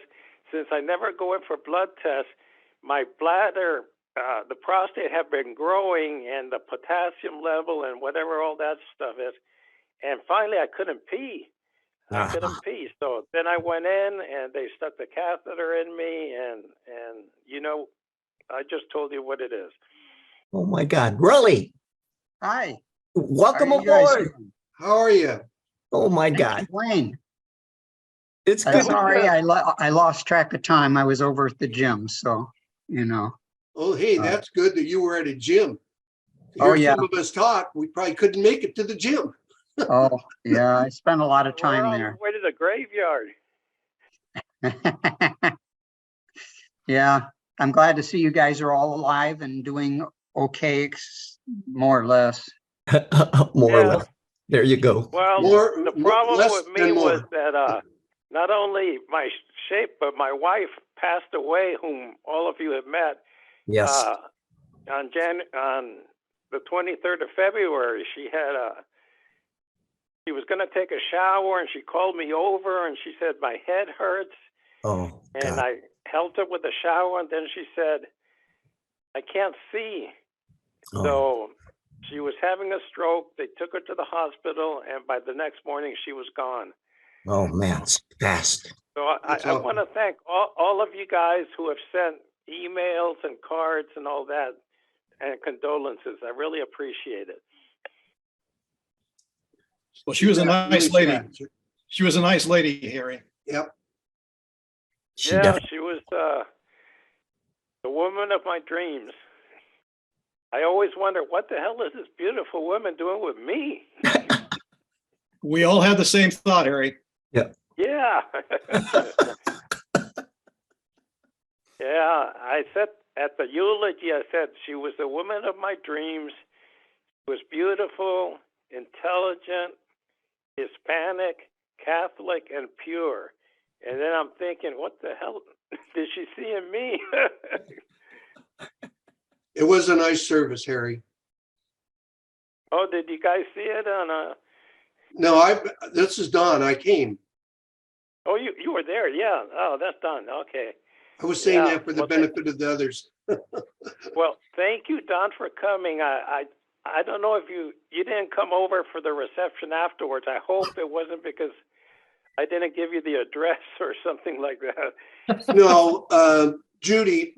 since I never go in for blood tests, my bladder, the prostate had been growing, and the potassium level and whatever all that stuff is. And finally I couldn't pee. I couldn't pee. So then I went in and they stuck the catheter in me, and you know, I just told you what it is. oh my God. Really? Hi. Welcome How are you guys aboard. doing? How are you? Oh my God. Wayne, It's I'm good. sorry I lost track of time. I was over at the gym, so, you know. Oh, hey, that's good that you were at a gym. Oh, Hear yeah. some of us talk, we probably couldn't make it to the gym. Oh, yeah, I spent a lot of We're time on there. the way to the graveyard. Yeah, I'm glad to see you guys are all alive and doing okay, more or less. More or Yeah. less. There you go. Well, More- the problem less with me than was more. that not only my shape, but my wife passed away, whom all of you have met. Yes. On the 23rd of February, she was going to take a shower, and she called me over, and she said my head hurts, Oh and God. I helped her with the shower, and then she said I can't see. Oh, So she was having a stroke. They took her to the hospital, and by the next morning, she was gone. oh man, it's fast. So That's I awful. want to thank all of you guys who have sent emails and cards and all that, and condolences. I really appreciate it. Well, she was a nice Really lady. sad. She was a nice lady, Harry. Yep. She Yeah, definitely. she was the woman of my dreams. I always wonder, what the hell is this beautiful woman doing with me? We all had the same thought, Harry. Yeah. Yeah, I said at the eulogy, I said she was the woman of my dreams. She was beautiful, intelligent, Hispanic, Catholic, and pure. And then I'm thinking, what the hell did she see in me? It was a nice service, Harry. Oh, did you guys see it on No, this is Don. I came. Oh, you were there, yeah. Oh, that's done. Okay. I was saying Yeah, that for the well, benefit of the others. Well, thank you, Don, for coming. I don't know if you didn't come over for the reception afterwards. I hope it wasn't because I didn't give you the address or something like that. No, Judy,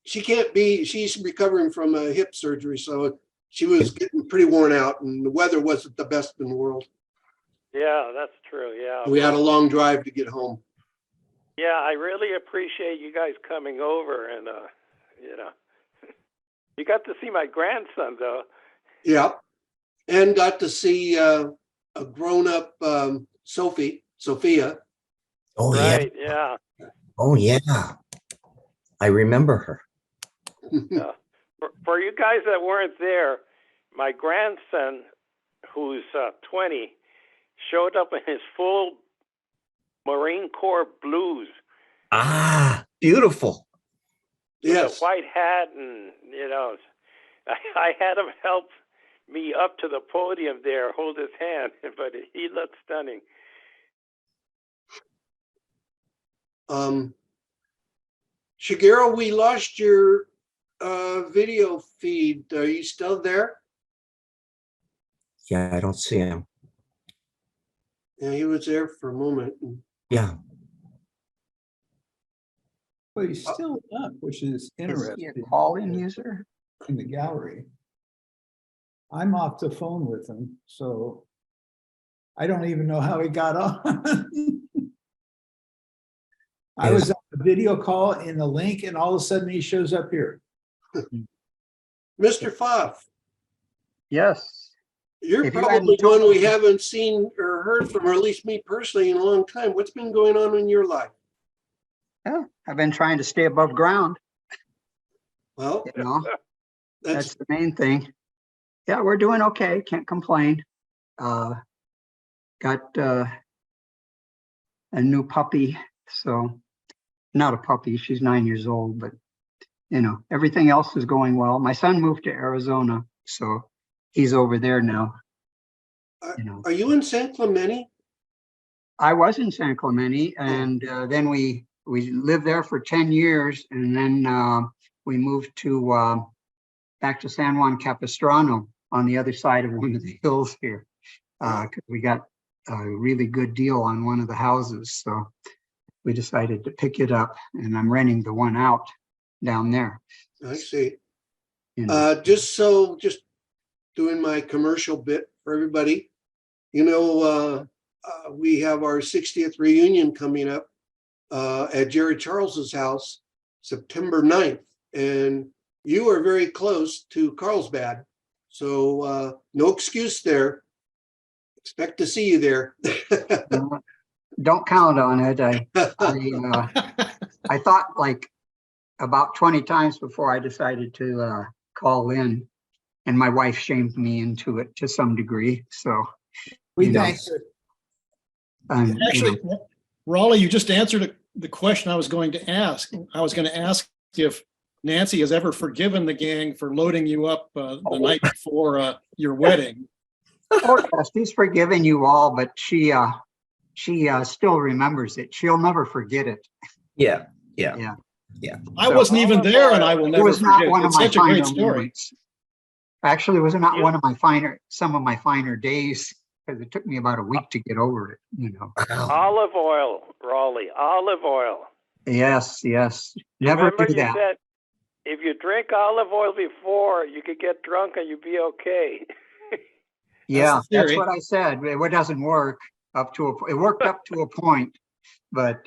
she can't be, she's recovering from a hip surgery, so she was getting pretty worn out, and the weather wasn't the best in the world. Yeah, that's true. Yeah. We had a long drive to get home. Yeah, I really appreciate you guys coming over, and you got to see my grandson though. Yeah, and got to see a grown-up Sophia. Oh Right. yeah. Yeah. Oh yeah. I remember her. For you guys that weren't there, my grandson, who's 20, showed up in his full Marine Corps blues. Ah, beautiful. With Yes. a white hat, and I had him help me up to the podium there, hold his hand, but he looked stunning. Shigeru, we lost your video feed. Are you still there? Yeah, I don't see him. Yeah, he was there for a moment. Yeah. But he's still up, which is Is he a interesting. call-in user? In the gallery. I'm off the phone with him, so I don't even know how he got on. I was on a video call in the link and all of a sudden he shows up here. Mr. Pfaff, Yes. you're If you probably hadn't told one we me- haven't seen or heard from, or at least me personally, in a long time. What's been going on in your life? Yeah, I've been trying to stay above ground, Well, you know, that's that's the main thing. Yeah, we're doing okay. Can't complain. Got a new puppy, so not a puppy, she's 9 years old, but you know, everything else is going well. My son moved to Arizona, so he's over there now. You know, are you in San Clemente? I was in San Clemente and then we lived there for 10 years and then we moved to back to San Juan Capistrano on the other side of one of the hills here. 'Cause we got a really good deal on one of the houses. So we decided to pick it up and I'm renting the one out down there. I see. You know. Just doing my commercial bit for everybody. You know, we have our 60th reunion coming up at Jerry Charles's house, September 9th. And you are very close to Carlsbad. So no excuse there. Expect to see you there. Don't count on it. I thought like about 20 times before I decided to call in, and my wife shamed me into it to some degree. So We you know, thank you. you Actually, know, Raleigh, you just answered the question I was going to ask. I was going to ask if Nancy has ever forgiven the gang for loading you up the night before your wedding. oh, yes, she's forgiven you all, but she still remembers it. She'll never forget it. Yeah. Yeah, I wasn't even there, and I will it never was not forget. one of It's my such a great finer story. moments. Actually, it was not one of my some of my finer days because it took me about a week to get over it. You know. Olive oil, Raleigh, olive oil. Yes, yes. Never Remember do you that. said if you drink olive oil before, you could get drunk and you'd be okay. Yeah, the that's theory. what I said. It doesn't work it worked up to a point, but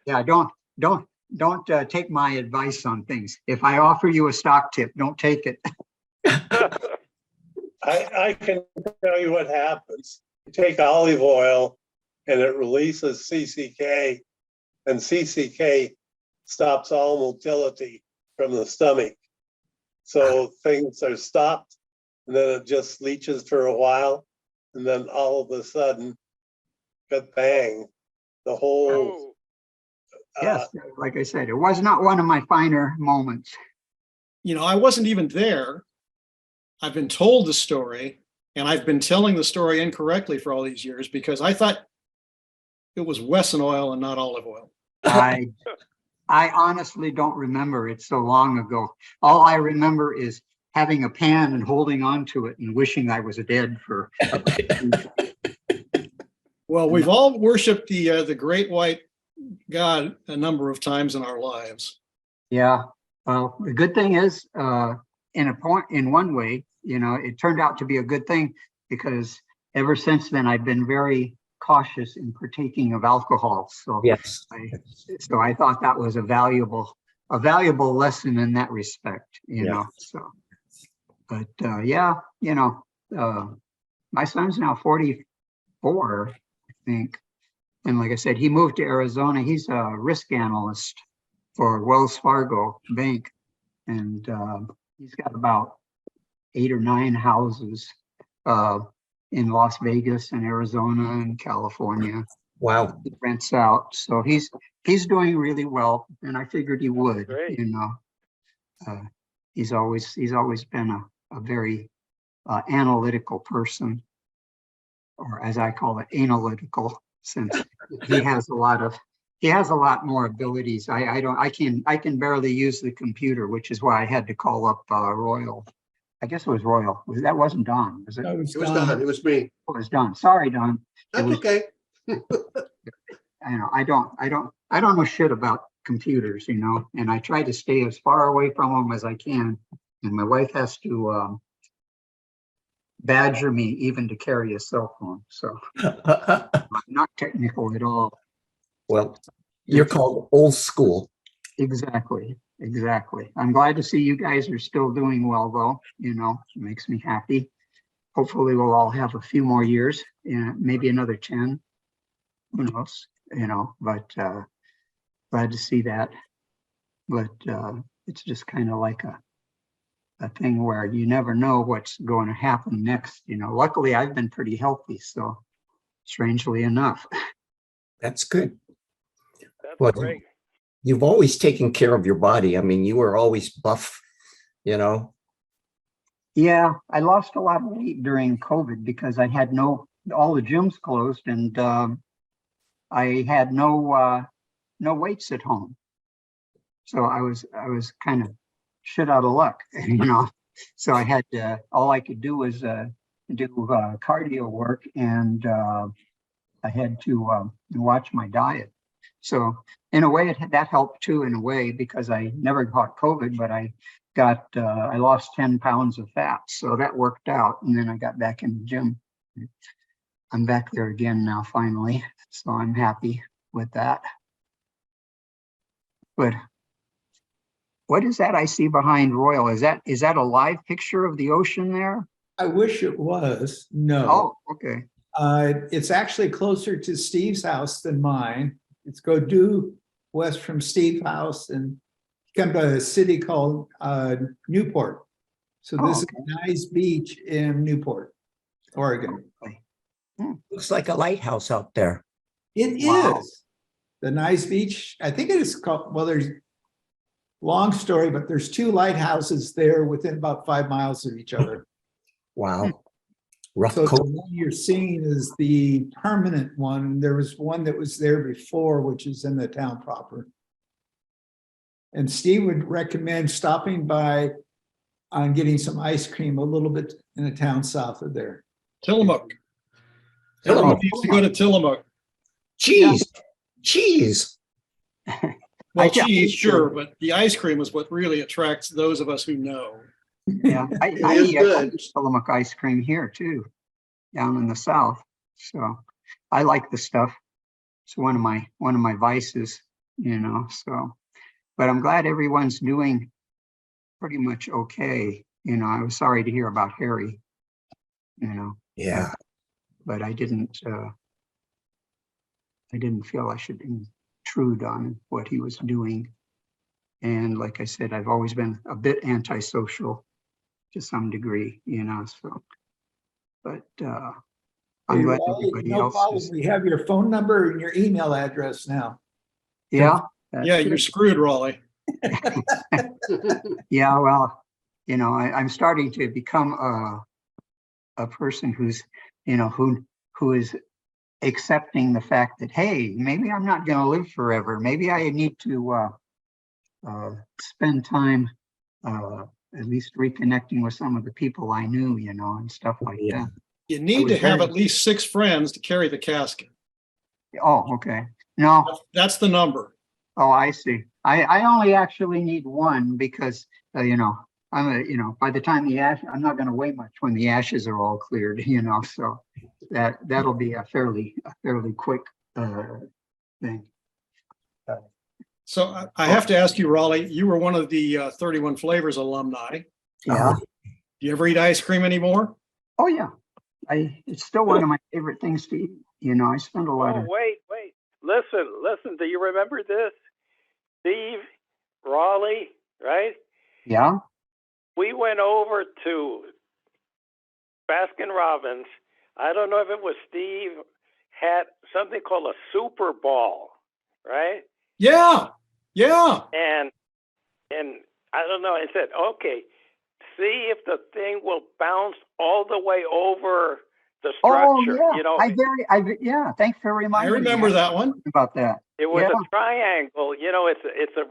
yeah, don't take my advice on things. If I offer you a stock tip, don't take it. I can tell you what happens. You take olive oil and it releases CCK, and CCK stops all motility from the stomach. So things are stopped and then it just leaches for a while. And then all of a sudden, bang, the whole, Oh, Yes, like I said, it was not one of my finer moments. You know, I wasn't even there. I've been told the story, and I've been telling the story incorrectly for all these years because I thought it was Wesson oil and not olive oil. I honestly don't remember. It's so long ago. All I remember is having a pan and holding on to it and wishing I was dead for. Well, we've all worshipped the great white God a number of times in our lives. Yeah. Well, the good thing is, in one way, you know, it turned out to be a good thing because ever since then I've been very cautious in partaking of alcohol. So Yes. I thought that was a valuable lesson in that respect, you know. So, but yeah, you know, my son's now 44, I think. And like I said, he moved to Arizona. He's a risk analyst for Wells Fargo Bank. And he's got about 8 or 9 houses in Las Vegas and Arizona and California. Wow. He rents out. So he's doing really well. And I figured he would, Great. you know. He's always been a very analytical person, or as I call it, analytical, since he has a lot more abilities. I can barely use the computer, which is why I had to call up Royal. I guess it was Royal. That wasn't Don, was it? That was It was Don. Don. It was me. It was Don. Sorry, Don. That's was- okay. I know I don't know shit about computers, you know, and I try to stay as far away from them as I can. And my wife has to badger me even to carry a cell phone. So I'm not technical at all. Well, you're called old school. Exactly. Exactly. I'm glad to see you guys are still doing well, though. You know, it makes me happy. Hopefully we'll all have a few more years, maybe another 10. Who knows? You know, but glad to see that. But it's just kind of like a thing where you never know what's going to happen next. You know, luckily I've been pretty healthy, so strangely enough. That's good. That's Well, great. you've always taken care of your body. I mean, you were always buff, you know. Yeah, I lost a lot of weight during COVID because I had all the gyms closed, and I had no weights at home. So I was kind of shit out of luck, you know. So I had all I could do was do cardio work, and I had to watch my diet. So in a way, that helped too, in a way, because I never caught COVID, but I lost 10 pounds of fat. So that worked out. And then I got back in the gym. I'm back there again now, finally. So I'm happy with that. But what is that I see behind Royal? Is that a live picture of the ocean there? I wish it was. No. Oh, okay. It's actually closer to Steve's house than mine. It's go due west from Steve's house and come to a city called Newport. So this is a nice beach in Newport, Oregon. Looks like a lighthouse out there. It is the nice beach. I think it is called, well, there's long story, but there's 2 lighthouses there within about 5 miles of each other. Wow. Rough So the coat. one you're seeing is the permanent one. There was one that was there before, which is in the town proper. And Steve would recommend stopping by on getting some ice cream a little bit in the town south of there. Tillamook. Tillamook. Everyone needs to go to Tillamook. Cheese. Cheese. Well, I cheese, eat sure, but the ice cream is what really attracts those of us who know. Yeah, I is eat good. Tillamook ice cream here too, down in the south. So I like the stuff. It's one of my vices, you know. So, but I'm glad everyone's doing pretty much okay. You know, I was sorry to hear about Harry. You know. Yeah. But I didn't feel I should intrude on what he was doing. And like I said, I've always been a bit antisocial to some degree, you know, so, but I'm glad everybody no else problem. is. We have your phone number and your email address now. Yeah. Yeah, you're screwed, Raleigh. Yeah, well, you know, I'm starting to become a person who's, you know, who is accepting the fact that, hey, maybe I'm not going to live forever. Maybe I need to spend time at least reconnecting with some of the people I knew, you know, and stuff like that. You need to have at least 6 friends to carry the casket. Oh, okay. No. That's the number. Oh, I see. I only actually need 1 because, you know, you know, by the time I'm not going to weigh much when the ashes are all cleared, you know, so that'll be a fairly quick thing. So I have to ask you, Raleigh, you were one of the 31 Flavors alumni. Yeah. Do you ever eat ice cream anymore? Oh, yeah. It's still one of my favorite things to eat. You know, I spend a lot of. Wait. Listen. Do you remember this? Steve, Raleigh, right? Yeah. We went over to Baskin Robbins. I don't know if it was Steve, had something called a Super Ball, right? Yeah. And I don't know. I said, okay, see if the thing will bounce all the way over the structure. Oh, yeah. You know, Yeah. Thanks for reminding I remember me that one. about that. it was a triangle. You know, it's a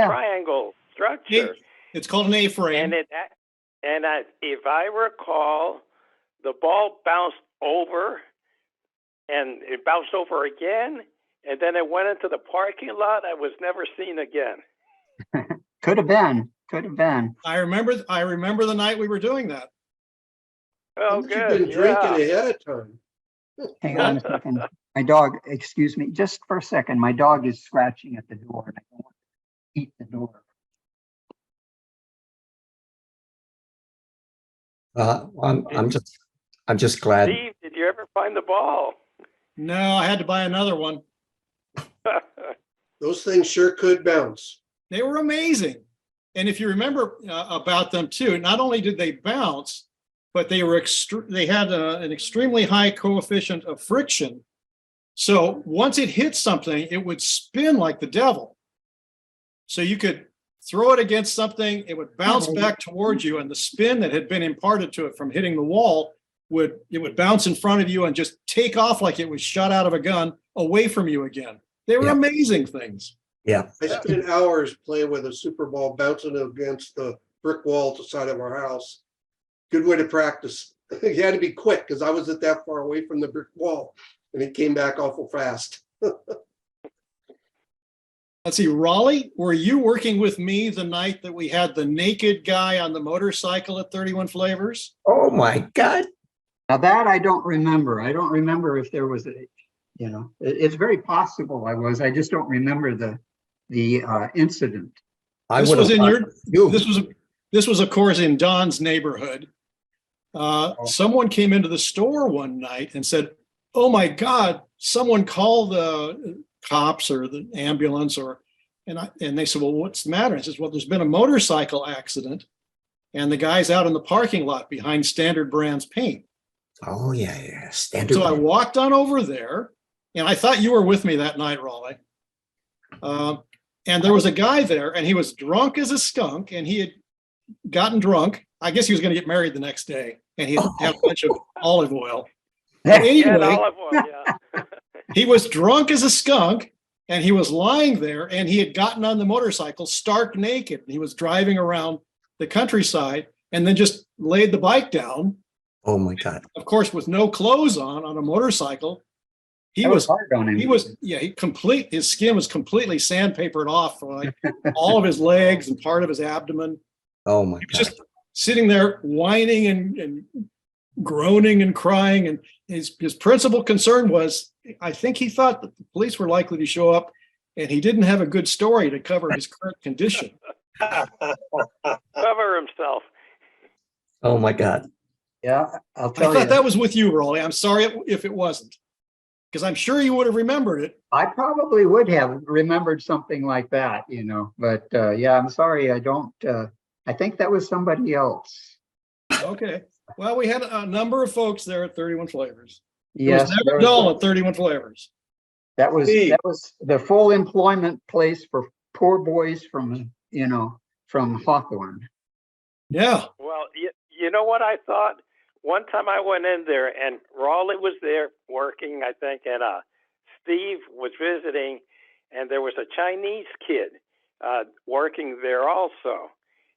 triangle structure. It's called an A-frame. If I recall, the ball bounced over, and it bounced over again, and then it went into the parking lot. I was never seen again. Could have been, could have been. I remember the night we were doing that. Oh, You've good. been drinking Yeah. ahead of time. Hang on a second. My dog, excuse me, just for a second, my dog is scratching at the door and I don't want to eat the door. I'm just glad. Steve, did you ever find the ball? No, I had to buy another one. Those things sure could bounce. They were amazing. And if you remember about them too, not only did they bounce, but they were they had an extremely high coefficient of friction. So once it hit something, it would spin like the devil. So you could throw it against something, it would bounce back towards you, and the spin that had been imparted to it from hitting the wall would bounce in front of you and just take off like it was shot out of a gun away from you again. They were Yeah. amazing things. Yeah. I spent hours playing with a super ball, bouncing against the brick wall at the side of our house. Good way to practice. You had to be quick because I wasn't that far away from the brick wall and it came back awful fast. Let's see, Raleigh, were you working with me the night that we had the naked guy on the motorcycle at 31 Flavors? Oh my God. Now that I don't remember. I don't remember if there was it's very possible I was. I just don't remember the incident. I This would was have in thought you. This was of course in Don's neighborhood. Someone came into the store one night and said, "Oh my God, someone call the cops or the ambulance," and they said, "Well, what's the matter?" I says, "Well, there's been a motorcycle accident and the guy's out in the parking lot behind Standard Brands paint." Oh yeah. Standard. So I walked on over there, and I thought you were with me that night, Raleigh. And there was a guy there, and he was drunk as a skunk, and he had gotten drunk. I guess he was going to get married the next day, and he had a bunch of olive oil. But Yeah, anyway, olive oil, yeah. he was drunk as a skunk, and he was lying there, and he had gotten on the motorcycle stark naked, and he was driving around the countryside, and then just laid the bike down. Oh my God. Of course, with no clothes on a motorcycle. He That was hard on him. his skin was completely sandpapered off for like all of his legs and part of his abdomen. Oh my He was God. just sitting there whining and groaning and crying. And his principal concern was, I think he thought that the police were likely to show up and he didn't have a good story to cover his current condition. Cover himself. Oh my God. Yeah, I'll I tell you. thought that was with you, Raleigh. I'm sorry if it wasn't, because I'm sure you would have remembered it. I probably would have remembered something like that, but yeah, I'm sorry. I don't, I think that was somebody else. Okay. Well, we had a number of folks there at 31 Flavors. It Yes, was never dull at 31 Flavors. that was the full employment place for poor boys from Hawthorne. Yeah. Well, you know what I thought? One time I went in there and Raleigh was there working, I think, and Steve was visiting, and there was a Chinese kid working there also.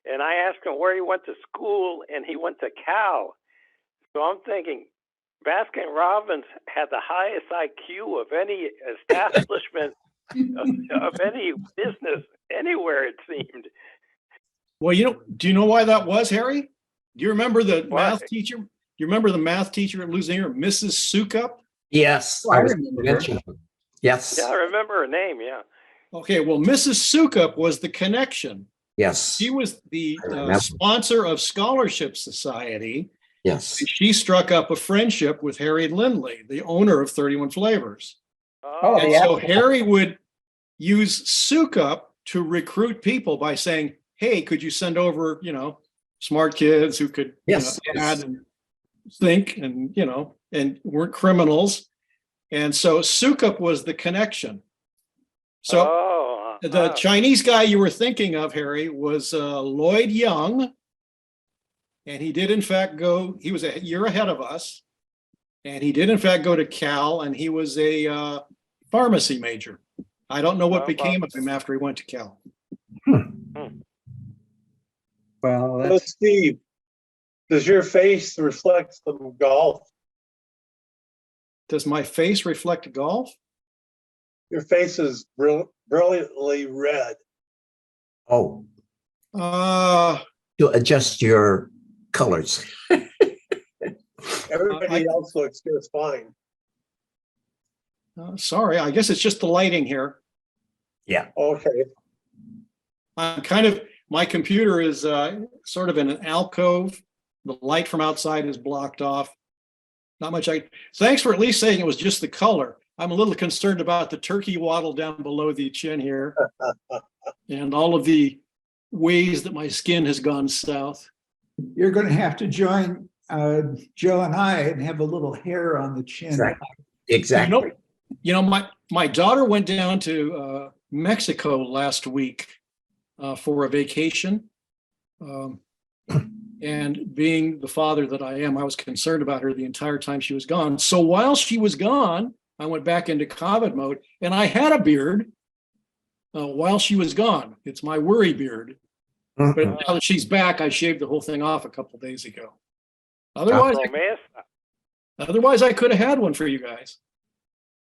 And I asked him where he went to school, and he went to Cal. So I'm thinking Baskin Robbins had the highest IQ of any establishment of any business anywhere, it seemed. Well, do you know why that was, Harry? Do you remember the Why? math teacher? Do you remember the math teacher at Louisiana, Mrs. Sukup? Yes. Oh, I was remember her. mentioning. Yes. Yeah, I remember her name, yeah. Okay, well, Mrs. Sukup was the connection. Yes. She was the I remember. sponsor of Scholarship Society. Yes. She struck up a friendship with Harry Lindley, the owner of 31 Flavors. Oh, And yeah. so Harry would use Sukup to recruit people by saying, "Hey, could you send over, smart kids who could Yes. add and think and and weren't criminals." And so Sukup was the connection. So the Chinese guy you were thinking of, Harry, was Lloyd Young. And he did, in fact, he was a year ahead of us. And he did, in fact, go to Cal, and he was a pharmacy major. I don't know what became of him after he went to Cal. Well, So that's, Steve, does your face reflect some golf? Does my face reflect golf? Your face is brilliantly red. Oh, Uh, to adjust your colors. Everybody else looks just fine. sorry, I guess it's just the lighting here. Okay, I'm my computer is sort of in an alcove. The light from outside is blocked off. Not much. Thanks for at least saying it was just the color. I'm a little concerned about the turkey waddle down below the chin here and all of the ways that my skin has gone south. You're going to have to join Joe and I and have a little hair on the chin. Exactly. My daughter went down to Mexico last week for a vacation. And being the father that I am, I was concerned about her the entire time she was gone. So while she was gone, I went back into COVID mode, and I had a beard while she was gone. It's my worry beard. But now that she's back, I shaved the whole thing off a couple days ago. Otherwise, I could have had one for you guys.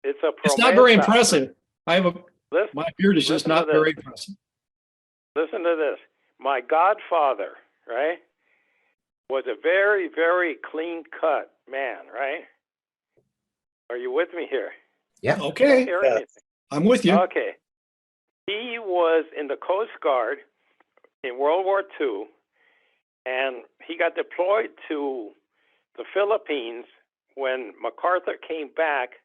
It's not very impressive. My beard is just not very impressive. Listen to this. My godfather, right, was a very, very clean cut man, right? Are you with me here? Yeah. Okay. I'm with you. Okay. He was in the Coast Guard in World War II, and he got deployed to the Philippines when MacArthur came back,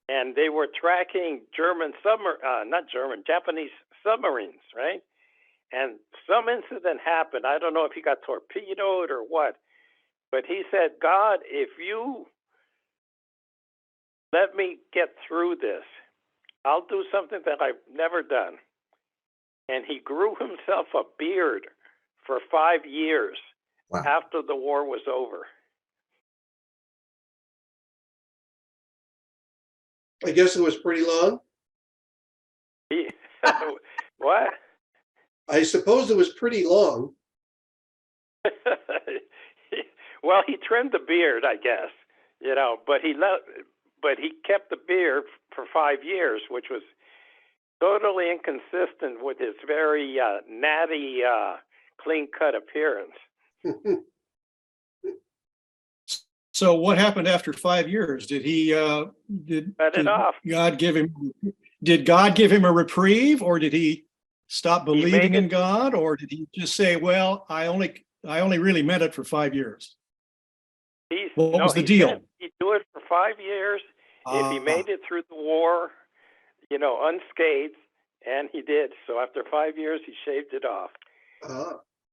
and they were tracking Japanese submarines, right? And some incident happened. I don't know if he got torpedoed or what, but he said, God, if you let me get through this, I'll do something that I've never done. And he grew himself a beard for 5 years after the war was over. I guess it was pretty long. What? I suppose it was pretty long. Well, he trimmed the beard, I guess, but he kept the beard for 5 years, which was totally inconsistent with his very natty, clean-cut appearance. So what happened after 5 years? Did God give him a reprieve, or did he stop believing in God, or did he just say, well, I only really meant it for 5 years? What was the deal? He'd do it for 5 years if he made it through the war, unscathed, and he did. So after 5 years, he shaved it off.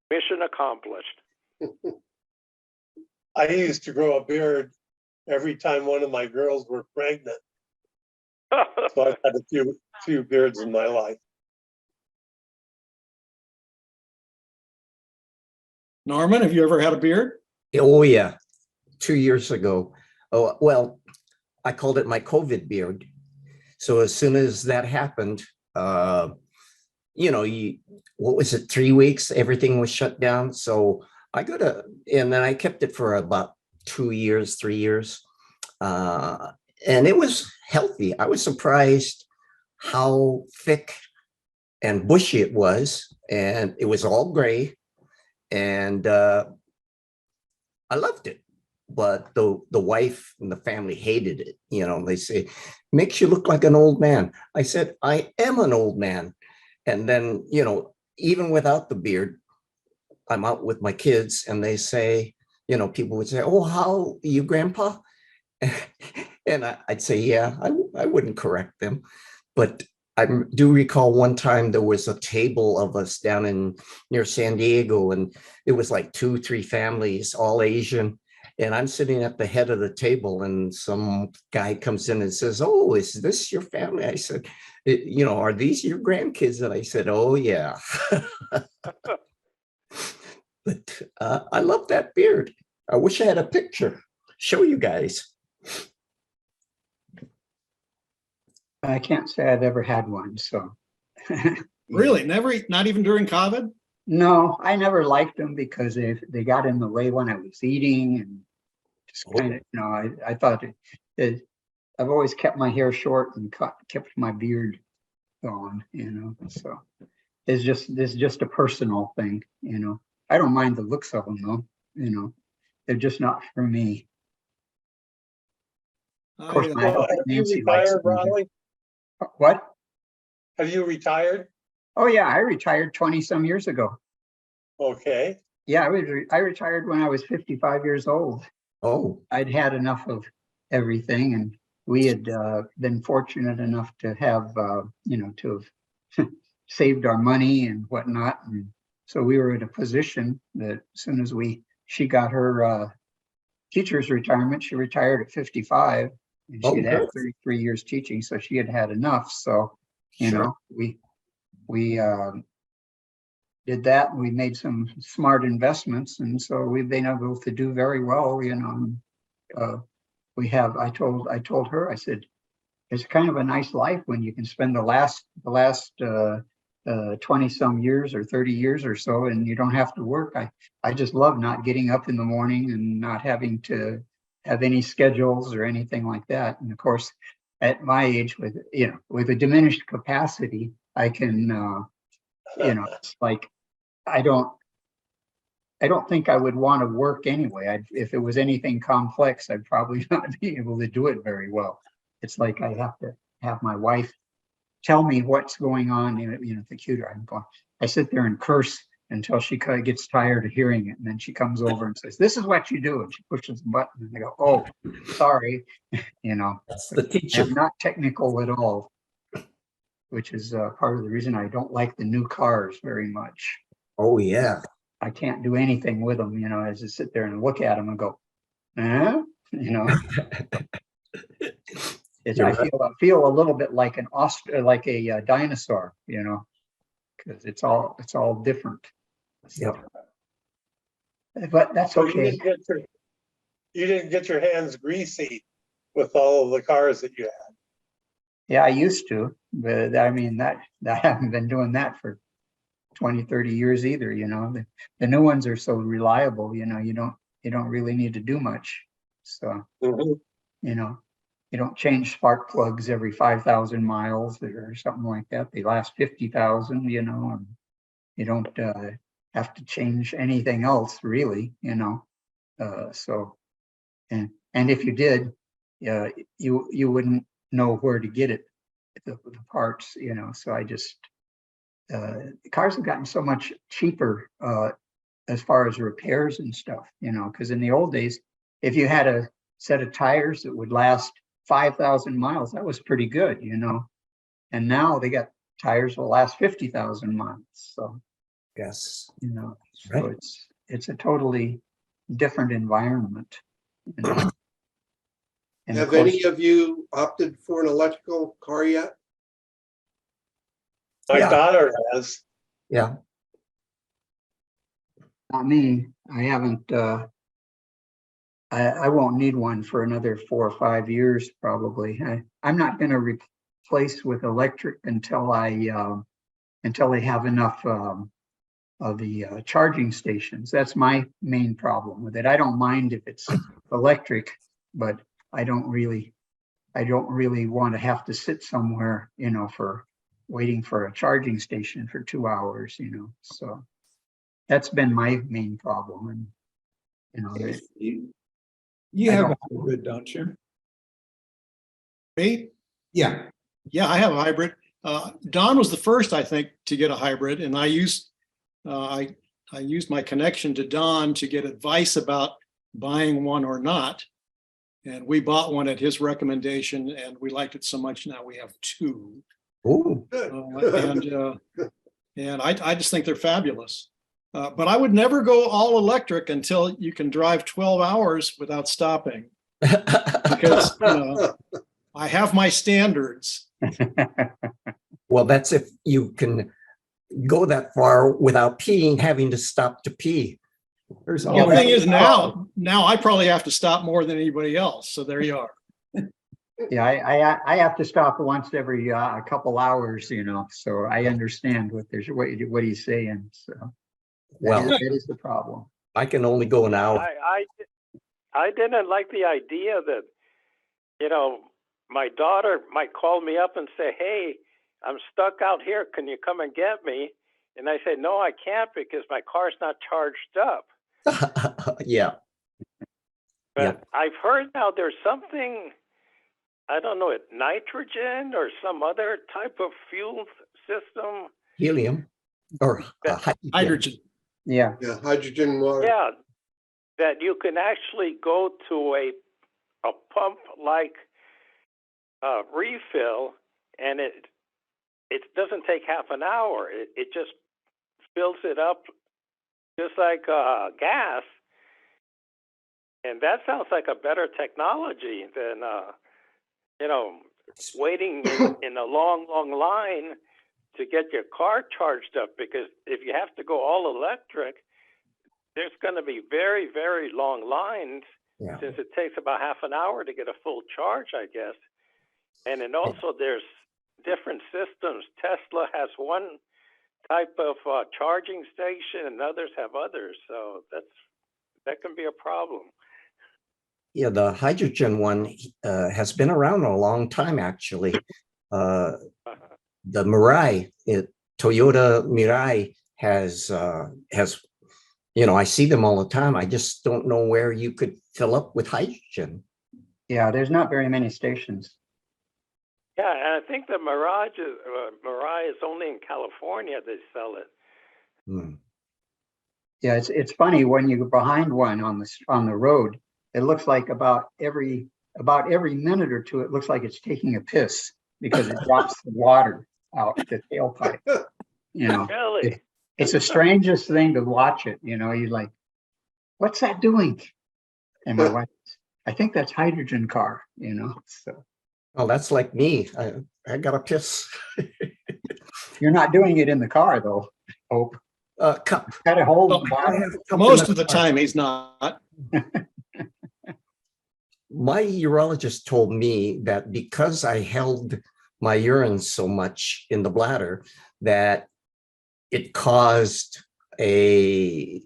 Mission accomplished. I used to grow a beard every time one of my girls were pregnant. So I've had a few beards in my life. Norman, have you ever had a beard? Oh, yeah. 2 years ago. Oh, well, I called it my COVID beard. So as soon as that happened, what was it, 3 weeks? Everything was shut down. So and then I kept it for about 2 years, 3 years. And it was healthy. I was surprised how thick and bushy it was. And it was all gray. And I loved it. But the wife and the family hated it. They say, makes you look like an old man. I said, I am an old man. And then, even without the beard, I'm out with my kids and they say, people would say, oh, how are you, Grandpa? And I'd say, yeah, I wouldn't correct them. But I do recall one time there was a table of us down near San Diego, and it was like 2-3 families, all Asian. And I'm sitting at the head of the table, and some guy comes in and says, oh, is this your family? I said, are these your grandkids? And I said, oh, yeah. But I love that beard. I wish I had a picture. Show you guys. I can't say I've ever had one, so. Really? Never, not even during COVID? No, I never liked them because they got in the way when I was eating, and just kind of, I thought I've always kept my hair short and kept my beard going, so it's just a personal thing, I don't mind the looks of them though, they're just not for me. Of course, my Well, have you Nancy likes retired, them. Raleigh? What? Have you retired? Oh yeah, I retired 20 some years ago. Okay. Yeah, I retired when I was 55 years old. Oh, I'd had enough of everything, and we had been fortunate enough to have, to have saved our money and whatnot. And so we were in a position that as soon as she got her teacher's retirement, she retired at 55, and she Oh, had had good. 33 years teaching, so she had had enough. So, Sure. we did that, and we made some smart investments, and so we've been able to do very well. I told her, I said, it's kind of a nice life when you can spend the last 20 some years or 30 years or so, and you don't have to work. I just love not getting up in the morning and not having to have any schedules or anything like that. And of course, at my age, with a diminished capacity, I can, it's like, I don't think I would want to work anyway. If it was anything complex, I'd probably not be able to do it very well. It's like I have to have my wife tell me what's going on in the computer. I sit there and curse until she kind of gets tired of hearing it. And then she comes over and says, this is what you do. And she pushes the button and I go, oh, sorry. That's the teacher. I'm not technical at all, which is part of the reason I don't like the new cars very much. Oh, yeah. I can't do anything with them, I just sit there and look at them and go, I feel a little bit like a dinosaur, because it's all different. Yep. But that's So okay. you didn't get your hands greasy with all of the cars that you had. Yeah, I used to, but I mean that I haven't been doing that for 20, 30 years either. The new ones are so reliable, you don't really need to do much. So, Mhm. You don't change spark plugs every 5,000 miles or something like that. They last 50,000, and you don't have to change anything else really, so, and if you did, you wouldn't know where to get it, the parts, so I just, the cars have gotten so much cheaper as far as repairs and stuff, because in the old days, if you had a set of tires that would last 5,000 miles, that was pretty good, and now they got tires that will last 50,000 miles. So, Yes. so Right. it's a totally different environment. And of Have course, any of you opted for an electrical car yet? My Yeah. daughter has. Yeah. not me. I haven't. I won't need one for another 4 or 5 years, probably. I'm not going to replace with electric until they have enough of the charging stations. That's my main problem with it. I don't mind if it's electric, but I don't really want to have to sit somewhere, for waiting for a charging station for 2 hours, So that's been my main problem, and You I have a don't- hybrid, don't you? Me? Yeah. Yeah, I have a hybrid. Don was the first, I think, to get a hybrid, and I used my connection to Don to get advice about buying one or not. And we bought one at his recommendation, and we liked it so much. Now we have two, Oh, and I just think they're fabulous. But I would never go all electric until you can drive 12 hours without stopping, because I have my standards. well, that's if you can go that far without peeing, having to stop to pee. There's The always thing is now I probably have to stop more than anybody else. So there you are. Yeah, I have to stop once every a couple hours, so I understand what he's saying. So Well, that is the problem. I can only go an hour. I didn't like the idea that, my daughter might call me up and say, "Hey, I'm stuck out here. Can you come and get me?" And I say, "No, I can't because my car's not charged up." Yeah, But yeah. I've heard now there's something, I don't know, nitrogen or some other type of fuel system. Helium or Hydrogen. Yeah, Yeah, hydrogen water. Yeah, that you can actually go to a pump like refill, and it doesn't take half an hour. It just fills it up just like gas, and that sounds like a better technology than waiting in a long line to get your car charged up. Because if you have to go all electric, there's going to be very, very long lines, Yeah. since it takes about half an hour to get a full charge, I guess. And then also there's different systems. Tesla has one type of charging station, and others have others. So that can be a problem. Yeah, the hydrogen one has been around a long time, actually. The Mirai, Toyota Mirai has, I see them all the time. I just don't know where you could fill up with hydrogen. yeah, there's not very many stations. Yeah, and I think the Mirai is only in California they sell it. Hmm. Yeah, it's funny when you're behind one on the road, it looks like about every minute or two, it looks like it's taking a piss because it drops the water out the tailpipe. Really? It's the strangest thing to watch it. You're like, what's that doing? And my wife, I think that's hydrogen car. So Oh, that's like me. I got a piss. you're not doing it in the car though. Hope. Cup. Got to hold Well, the bottom. Most of the time, he's not. My urologist told me that because I held my urine so much in the bladder, that it caused a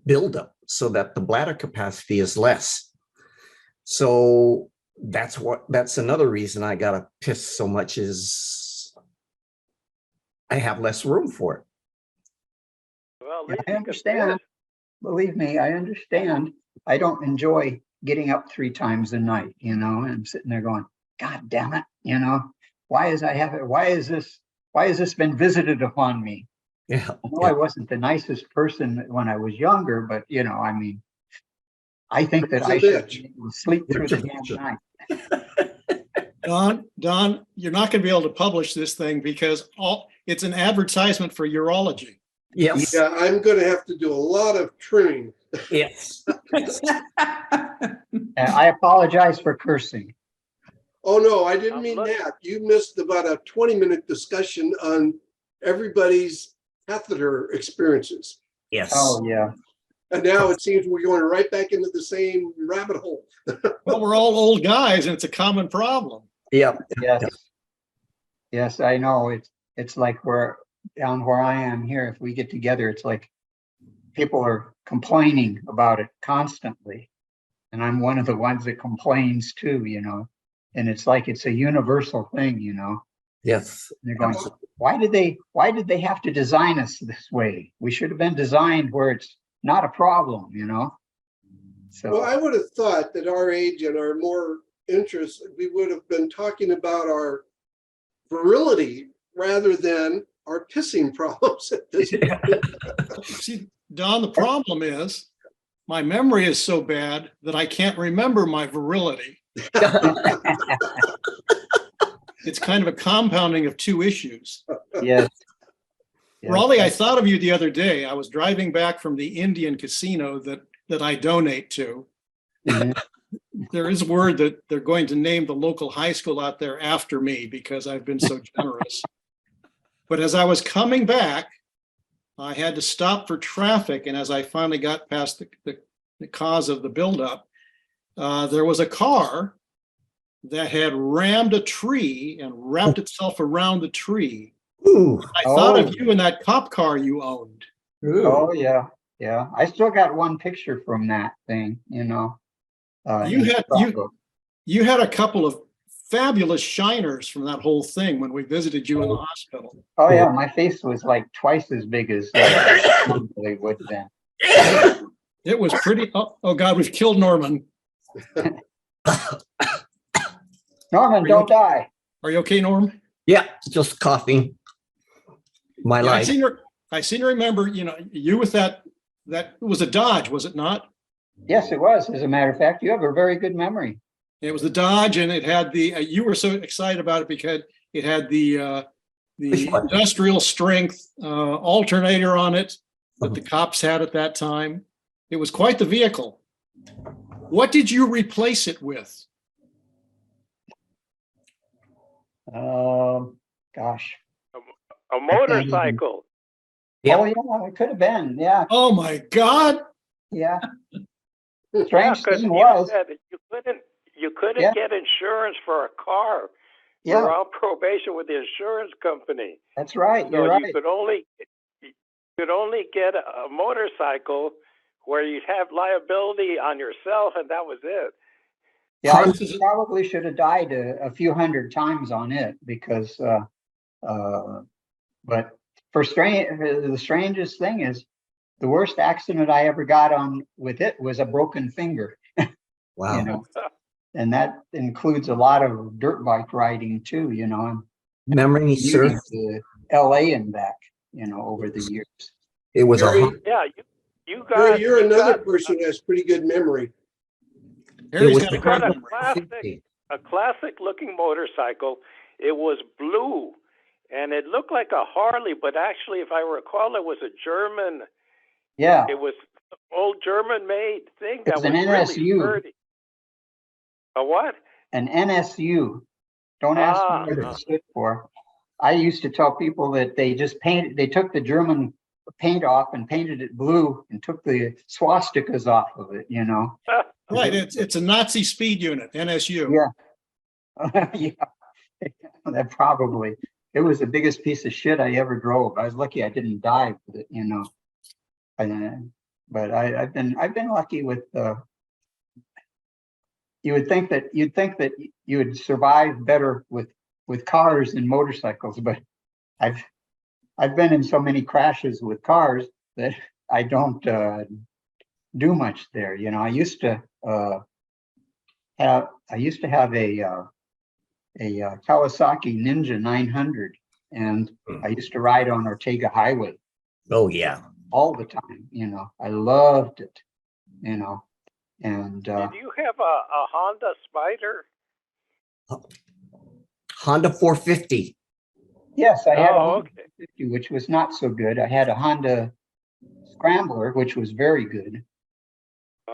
buildup so that the bladder capacity is less. So that's another reason I gotta piss so much, is I have less room for it. Well, Yeah, at least I you can understand. piss. Believe me, I understand. I don't enjoy getting up 3 times a night, and I'm sitting there going, God damn it, why is this been visited upon me? Yeah. I know I wasn't the nicest person when I was younger, but I think that It's a I should bitch. be able to sleep through the damn night. Don, you're not going to be able to publish this thing because it's an advertisement for urology. Yes. Yeah, I'm gonna have to do a lot of trimming. Yes. I apologize for cursing. Oh, no, I didn't I'm mean looking- that. You missed about a 20-minute discussion on everybody's catheter experiences. Yes. Oh, yeah. And now it seems we're going right back into the same rabbit hole. Well, we're all old guys and it's a common problem. Yep. Yes. Yes, I know. It's like we're down where I am here. If we get together, it's like people are complaining about it constantly. And I'm one of the ones that complains too, and it's like it's a universal thing, Yes. They're going, why did they have to design us this way? We should have been designed where it's not a problem, So Well, I would have thought that our age and our more interests, we would have been talking about our virility rather than our pissing problems at this point. See, Don, the problem is my memory is so bad that I can't remember my virility. It's kind of a compounding of two issues. yes. Raleigh, I thought of you the other day. I was driving back from the Indian casino that I donate to. Mhm. There is word that they're going to name the local high school out there after me because I've been so generous. But as I was coming back, I had to stop for traffic. And as I finally got past the cause of the buildup, there was a car that had rammed a tree and wrapped itself around the tree. Ooh. I thought Oh. of you in that cop car you owned. Oh, yeah. Yeah. I still got one picture from that thing, You in had scrapbook. You had a couple of fabulous shiners from that whole thing when we visited you in the hospital. Oh, yeah, my face was like twice as big as normally would have been. It was pretty, oh God, we've killed Norman. Norman, don't die. Are you okay, Norm? Yeah, just coughing. My Yeah, life. I seem to remember, you know, you with that was a Dodge, was it not? Yes, it was. As a matter of fact, you have a very good memory. It was the Dodge, and it had the, you were so excited about it because it had the Which one? industrial strength alternator on it that the cops had at that time. It was quite the vehicle. What did you replace it with? Gosh. A motorcycle. Yeah. Oh, yeah, it could have been. Yeah, Oh my God. yeah. Yeah, Strange because thing was, you couldn't Yeah. get insurance for a car. yeah, You're on probation with the insurance company. that's right. So You're you right. could only get a motorcycle where you'd have liability on yourself, and that was it. Yeah, I Hans- probably should have died a few hundred times on it because, but the strangest thing is the worst accident I ever got on with it was a broken finger, Wow. you know, and that includes a lot of dirt bike riding too, you know, and Memory commuting serves. to LA and back, you know, over the years. It was Harry, a Yeah, you Harry, got you're you another got, person who has pretty good memory. Harry's was got the a got great a memory. classic looking motorcycle. It was blue, and it looked like a Harley, but actually, if I recall, it was a German. Yeah, It was old German made thing It that was was an really NSU. sturdy. A what? an NSU. Don't ask me what it stood for. I used to tell people that they took the German paint off and painted it blue and took the swastikas off of it, you know? Right, it's a Nazi speed unit, NSU. Yeah. Yeah, that probably, it was the biggest piece of shit I ever drove. I was lucky I didn't die with it, you know? But I've been lucky with, you'd think that you would survive better with cars than motorcycles, but I've been in so many crashes with cars that I don't do much there. You know, I used to have a Kawasaki Ninja 900, and I used to ride on Ortega Highway oh yeah. all the time. You know, I loved it. You know, and Did you have a Honda Spider? Honda 450. yes, I had a Oh, Honda 50, which was not so good. I had a Honda Scrambler, which was very good.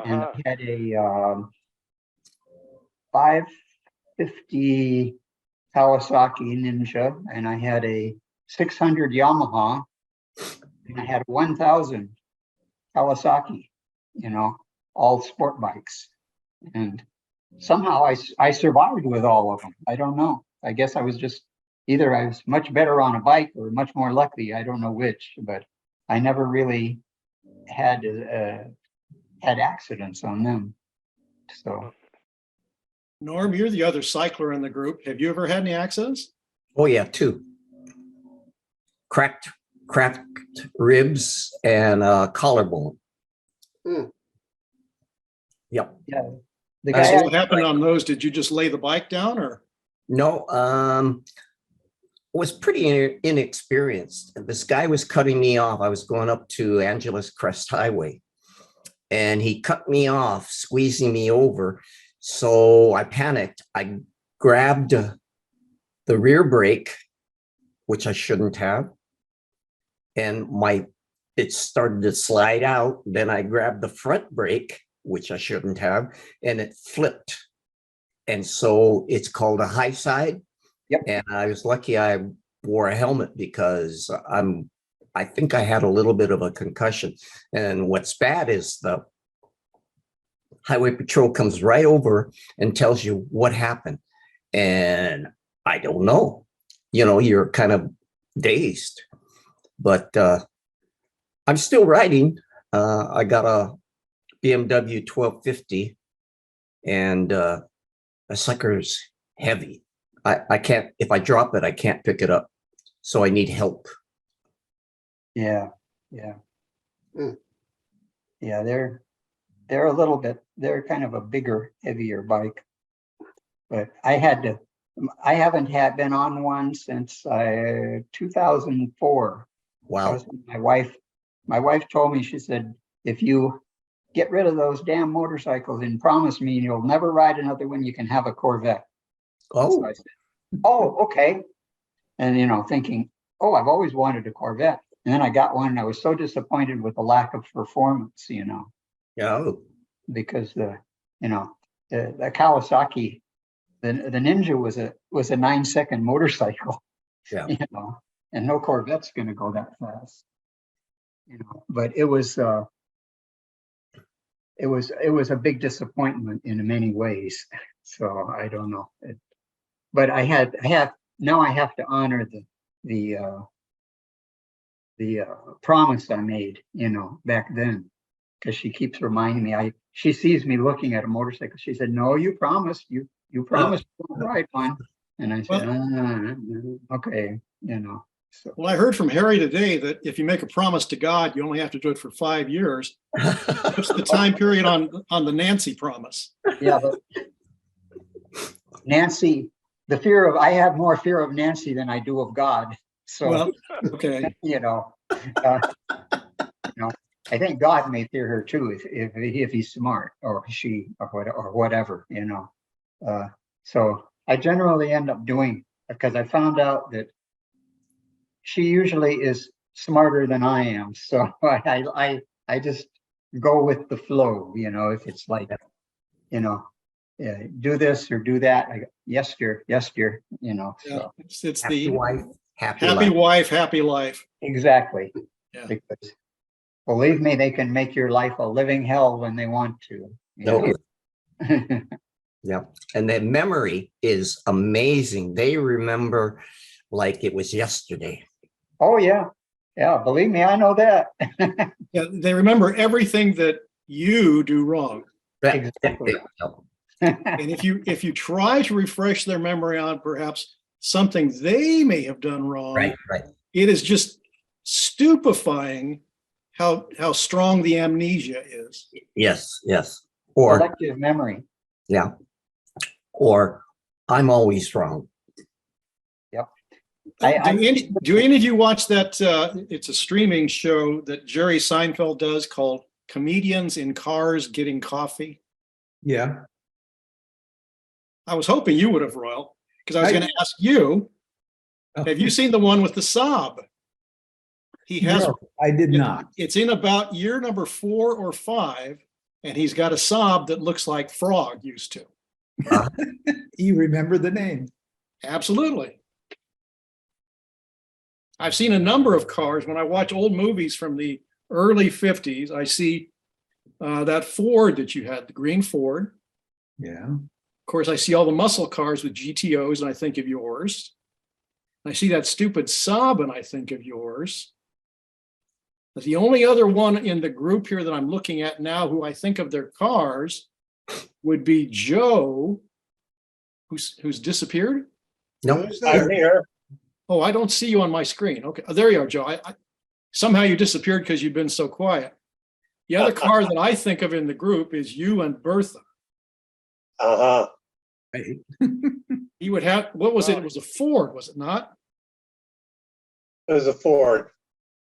And Uh-huh. I had a 550 Kawasaki Ninja, and I had a 600 Yamaha, and I had a 1000 Kawasaki, you know, all sport bikes. And somehow I survived with all of them. I don't know. I guess I was just either I was much better on a bike or much more lucky. I don't know which, but I never really had accidents on them. So Norm, you're the other cycler in the group. Have you ever had any accidents? Oh yeah, two. Cracked ribs and collarbone. Hmm. Yep. yeah, the So guy So what happened on those? Did you just lay the bike down or? No, was pretty inexperienced. This guy was cutting me off. I was going up to Angeles Crest Highway, and he cut me off, squeezing me over. So I panicked. I grabbed the rear brake, which I shouldn't have, and it started to slide out. Then I grabbed the front brake, which I shouldn't have, and it flipped. And so it's called a high side. Yep. And I was lucky I wore a helmet because I think I had a little bit of a concussion. And what's bad is the highway patrol comes right over and tells you what happened. And I don't know, you know, you're kind of dazed, but I'm still riding. I got a BMW 1250, and a sucker's heavy. I can't, if I drop it, I can't pick it up. So I need help. Yeah, yeah. Mm. Yeah, they're a little bit, they're kind of a bigger, heavier bike. But I haven't been on one since 2004. That Wow. was when my wife told me, she said, if you get rid of those damn motorcycles and promise me you'll never ride another one, you can have a Corvette. So Oh, I said, oh, okay. And, thinking, oh, I've always wanted a Corvette. And then I got one and I was so disappointed with the lack of performance, yeah. because the Kawasaki, the Ninja was a 9-second motorcycle, Yeah. and no Corvette's going to go that fast, but it was a big disappointment in many ways. So I don't know. But now I have to honor the promise I made, back then, because she keeps reminding me. She sees me looking at a motorcycle. She said, "No, you promised. You promised you won't ride one." And I said, "Okay, So Well, I heard from Harry today that if you make a promise to God, you only have to do it for 5 years. What's the time period on the Nancy promise? yeah, but Nancy, I have more fear of Nancy than I do of God. So Well, okay. I think God may fear her too if he's smart or she or whatever. So I generally end up doing, because I found out that she usually is smarter than I am. So I just go with the flow. If it's like, do this or do that. I go, yes, dear. Yeah, So it's Happy the wife, happy happy life. wife, happy life. exactly. Yeah. Because believe me, they can make your life a living hell when they want to. No. Yeah. And their memory is amazing. They remember like it was yesterday. Oh, yeah. Yeah. Believe me, I know that. Yeah, they remember everything that you do wrong. Exactly. And if you try to refresh their memory on perhaps something they may have done wrong, Right. it is just stupefying how strong the amnesia is. Yes. Or, Selective memory. yeah. Or I'm always wrong. Yep. Do any of you watch that? It's a streaming show that Jerry Seinfeld does called Comedians in Cars Getting Coffee. Yeah. I was hoping you would have, Royal, because I was going to ask you, have you seen the one with the sob? He has. No, I did not. It's in about year number 4 or 5, and he's got a sob that looks like Frog used to. You remember the name? Absolutely. I've seen a number of cars. When I watch old movies from the early 50s, I see that Ford that you had, the green Ford. Yeah. Of course, I see all the muscle cars with GTOs, and I think of yours. I see that stupid Saab, and I think of yours. But the only other one in the group here that I'm looking at now who I think of their cars would be Joe, who's disappeared. No. Who's I'm there? here. Oh, I don't see you on my screen. Okay, there you are, Joe. Somehow you disappeared because you've been so quiet. The other car that I think of in the group is you and Bertha. Uh-huh. He would have, what was it? It was a Ford, was it not? It was a Ford.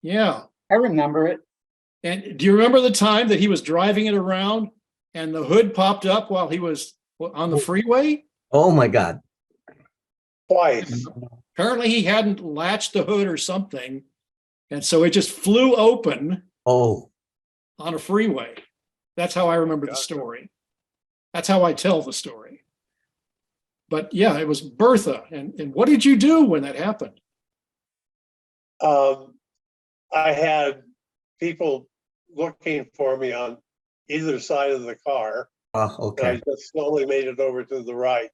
Yeah. I remember it. And do you remember the time that he was driving it around and the hood popped up while he was on the freeway? Oh my God. Twice. Apparently he hadn't latched the hood or something. And so it just flew open Oh, on a freeway. That's how I remember the story. That's how I tell the story. But yeah, it was Bertha. And what did you do when that happened? I had people looking for me on either side of the car. And I okay. just slowly made it over to the right.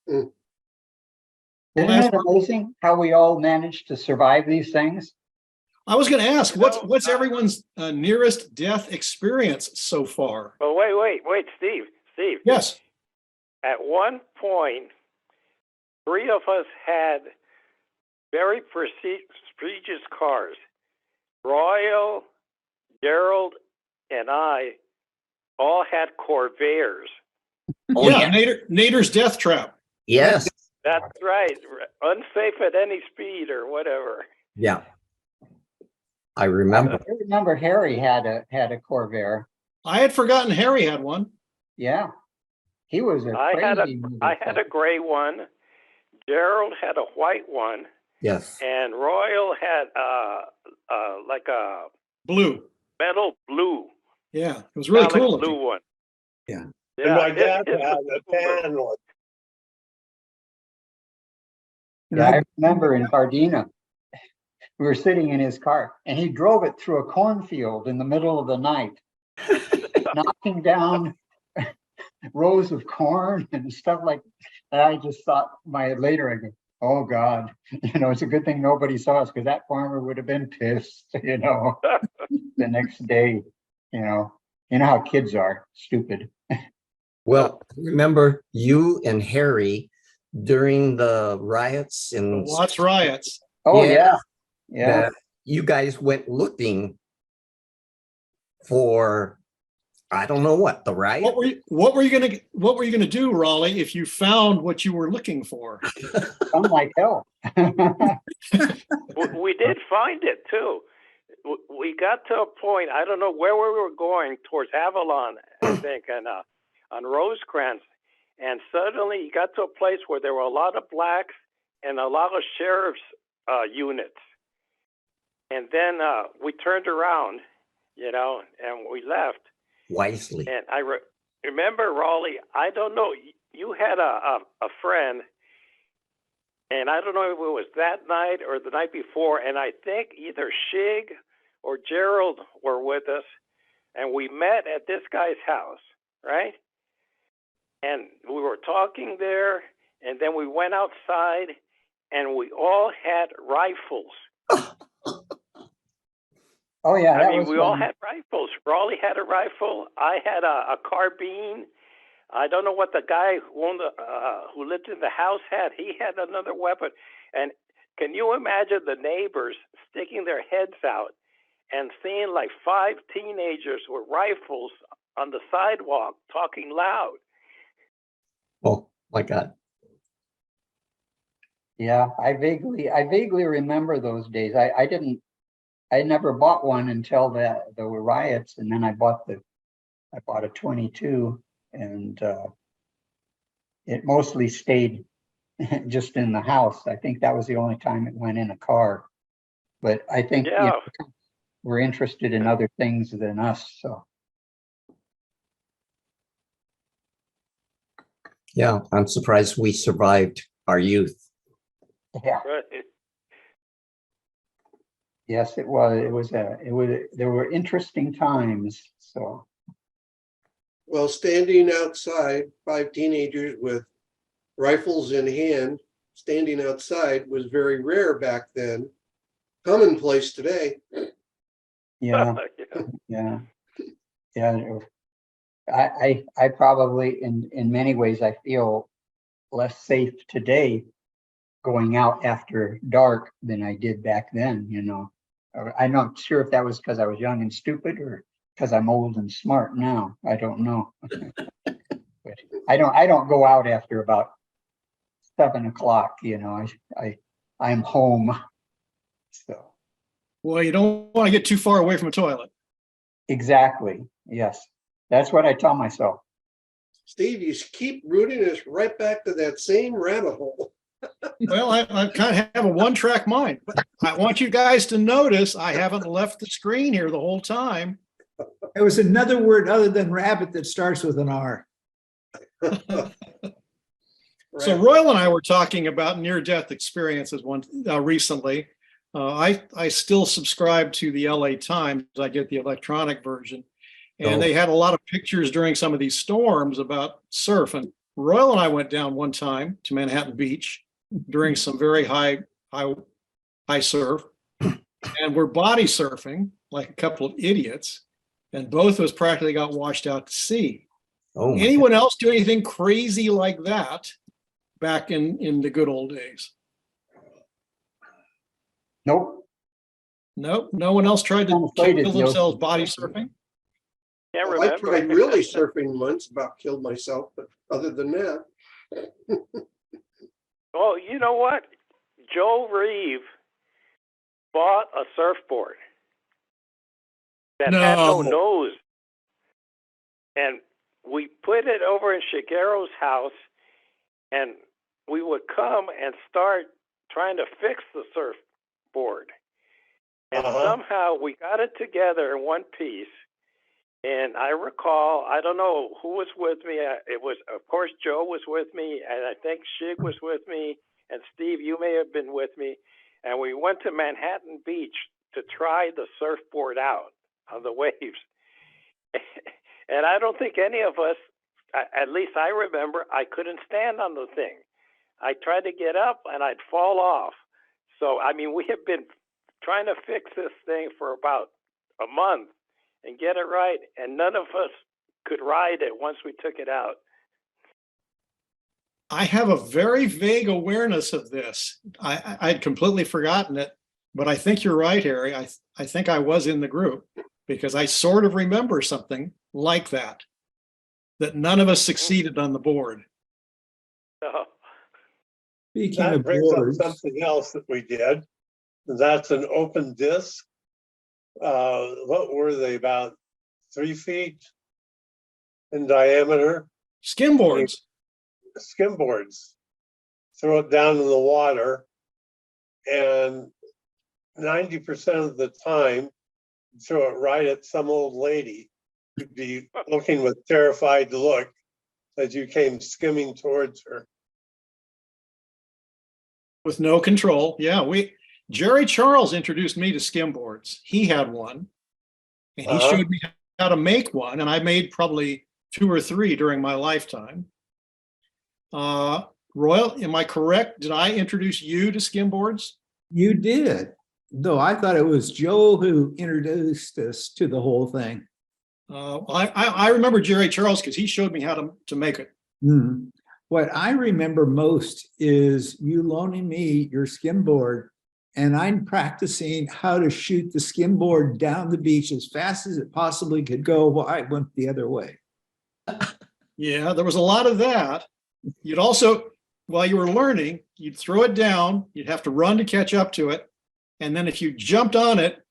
Isn't it amazing how we all managed to survive these things? I was going to ask, No, what's everyone's nearest death experience so far? But wait, Steve. Yes. At one point, 3 of us had very prestigious cars. Royal, Gerald, and I all had Corvairs. Oh, Yeah, Nader's Death Trap. Yes. That's right. Unsafe at any speed or whatever. Yeah. I remember. I remember Harry had a Corvair. I had forgotten Harry had one. Yeah. He was a I had crazy a gray one. Gerald had a white one, Yes. and Royal had like a Blue. metal blue. Yeah, it was really metallic cool. blue one. Yeah. And my dad it had was a tan one. And Yeah, I- I remember in Gardena, we were sitting in his car and he drove it through a cornfield in the middle of the night, knocking down rows of corn and stuff like that. I just thought later, I go, oh God, it's a good thing nobody saw us because that farmer would have been pissed, the next day, you know how kids are, stupid. Well, remember you and Harry during the riots in Watts riots. Oh, Yeah. yeah. that you guys went looking for, I don't know what, the riot? What were you gonna do, Raleigh, if you found what you were looking for? I'm like hell. We did find it too. We got to a point, I don't know where we were going, towards Avalon, I think, and on Rosecrans. And suddenly you got to a place where there were a lot of blacks and a lot of sheriff's units. And then we turned around, and we left. Wisely. And I remember, Raleigh, I don't know, you had a friend, and I don't know if it was that night or the night before, and I think either Shig or Gerald were with us, and we met at this guy's house, right? And we were talking there, and then we went outside, and we all had rifles. Oh yeah, I mean, we all had rifles. Raleigh had a rifle. I had a carbine. I don't know what the guy who lived in the house had. He had another weapon. And can you imagine the neighbors sticking their heads out and seeing like 5 teenagers with rifles on the sidewalk talking loud? Oh my God. Yeah, I vaguely remember those days. I never bought one until there were riots, and then I bought a 22, and it mostly stayed just in the house. I think that was the only time it went in a car. But I think we're interested in other things than us. So Yeah, I'm surprised we survived our youth. yeah. Right. Yes, it was. There were interesting times. So. Well, standing outside, 5 teenagers with rifles in hand, standing outside was very rare back then. Commonplace today. Yeah, yeah. I probably, in many ways, I feel less safe today going out after dark than I did back then. I'm not sure if that was because I was young and stupid or because I'm old and smart now. I don't know. But I don't go out after about 7 o'clock. I'm home. So. Well, you don't want to get too far away from a toilet. Exactly. Yes. That's what I tell myself. Steve, you keep rooting us right back to that same rabbit hole. Well, I kind of have a one-track mind, but I want you guys to notice I haven't left the screen here the whole time. It was another word other than rabbit that starts with an R. So Royal and I were talking about near-death experiences recently. I still subscribe to the LA Times. I get the electronic version. And they had a lot of pictures during some of these storms about surf. And Royal and I went down one time to Manhattan Beach during some very high surf. and we're body surfing like a couple of idiots, and both of us practically got washed out to sea. Oh, my Anyone else do anything crazy like that back in the good old days? Nope. Nope. No one else tried to I'm afraid kill it's themselves no- body surfing? Can't Well, I remember. tried really surfing once, about killed myself, but other than that, Oh, you know what? Joe Reeve bought a surfboard that had no No. nose. And we put it over in Shigeru's house, and we would come and start trying to fix the surfboard. And somehow we got it together in one piece. And I recall, I don't know who was with me. It was, of course, Joe was with me, and I think Shig was with me, and Steve, you may have been with me. And we went to Manhattan Beach to try the surfboard out on the waves. And I don't think any of us, at least I remember, I couldn't stand on the thing. I tried to get up and I'd fall off. So, I mean, we have been trying to fix this thing for about a month and get it right, and none of us could ride it once we took it out. I have a very vague awareness of this. I'd completely forgotten it, but I think you're right, Harry. I think I was in the group because I sort of remember something like that none of us succeeded on the board. So, Speaking That of brings up boards, something else that we did. That's an open disc. What were they, about 3 feet in diameter? Skimboards. Skimboards. Throw it down in the water, and 90% of the time, throw it right at some old lady who'd be looking with terrified look as you came skimming towards her. With no control. Yeah, Jerry Charles introduced me to skimboards. He had one, and he showed me how to make one, and I made probably 2 or 3 during my lifetime. Royal, am I correct? Did I introduce you to skimboards? you did, though I thought it was Joe who introduced us to the whole thing. I remember Jerry Charles because he showed me how to make it. Hmm. What I remember most is you loaning me your skimboard, and I'm practicing how to shoot the skimboard down the beach as fast as it possibly could go while I went the other way. Yeah, there was a lot of that. You'd also, while you were learning, you'd throw it down, you'd have to run to catch up to it. And then if you jumped on it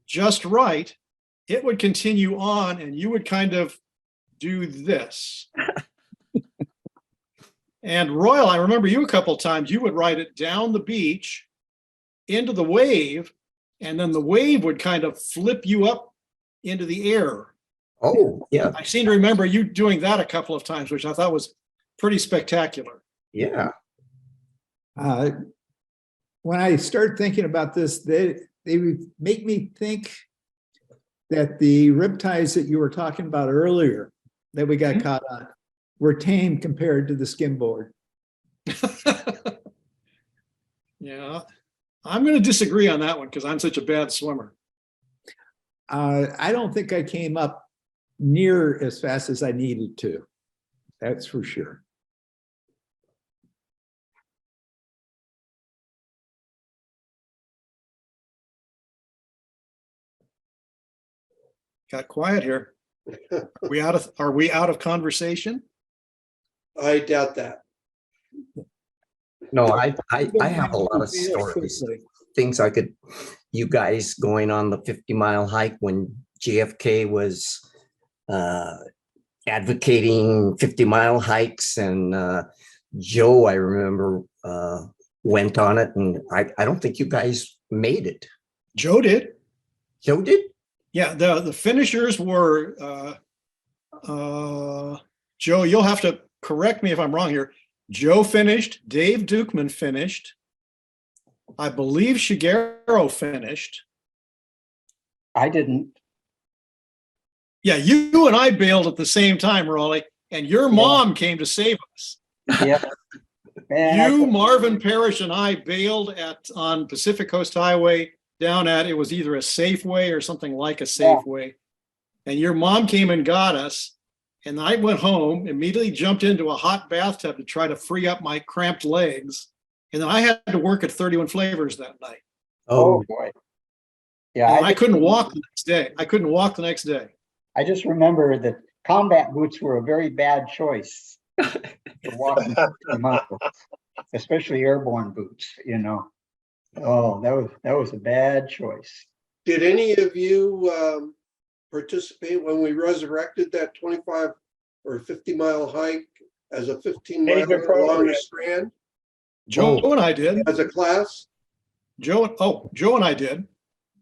just right, it would continue on and you would kind of do this. And Royal, I remember you a couple of times, you would ride it down the beach into the wave, and then the wave would kind of flip you up into the air. Oh, yeah, I seem to remember you doing that a couple of times, which I thought was pretty spectacular. yeah. When I start thinking about this, they make me think that the riptides that you were talking about earlier that we got caught on were tame compared to the skimboard. Yeah, I'm going to disagree on that one because I'm such a bad swimmer. I don't think I came up near as fast as I needed to. That's for sure. Got quiet here. Are we out of conversation? I doubt that. No, I have a lot of stories, things you guys going on the 50-mile hike when JFK was advocating 50-mile hikes, and Joe, I remember, went on it, and I don't think you guys made it. Joe did. Joe did? Yeah, the finishers were, Joe, you'll have to correct me if I'm wrong here. Joe finished, Dave Dukeman finished. I believe Shigeru finished. I didn't. Yeah, you and I bailed at the same time, Raleigh, and your mom came to save us. Yeah. And You, Marvin Parrish, and I bailed on Pacific Coast Highway down at, it was either a Safeway or something like a Safeway. And your mom came and got us. And I went home, immediately jumped into a hot bathtub to try to free up my cramped legs. And then I had to work at 31 Flavors that night. Oh, boy. Yeah, And I couldn't walk the next day. I couldn't walk the next day. I just remember that combat boots were a very bad choice for walking the muscle, especially airborne boots, you know. Oh, that was a bad choice. Did any of you participate when we resurrected that 25 or 50-mile hike as a 15-mile Age along the appropriate. Strand Joe and I did. as a class? Joe and I did.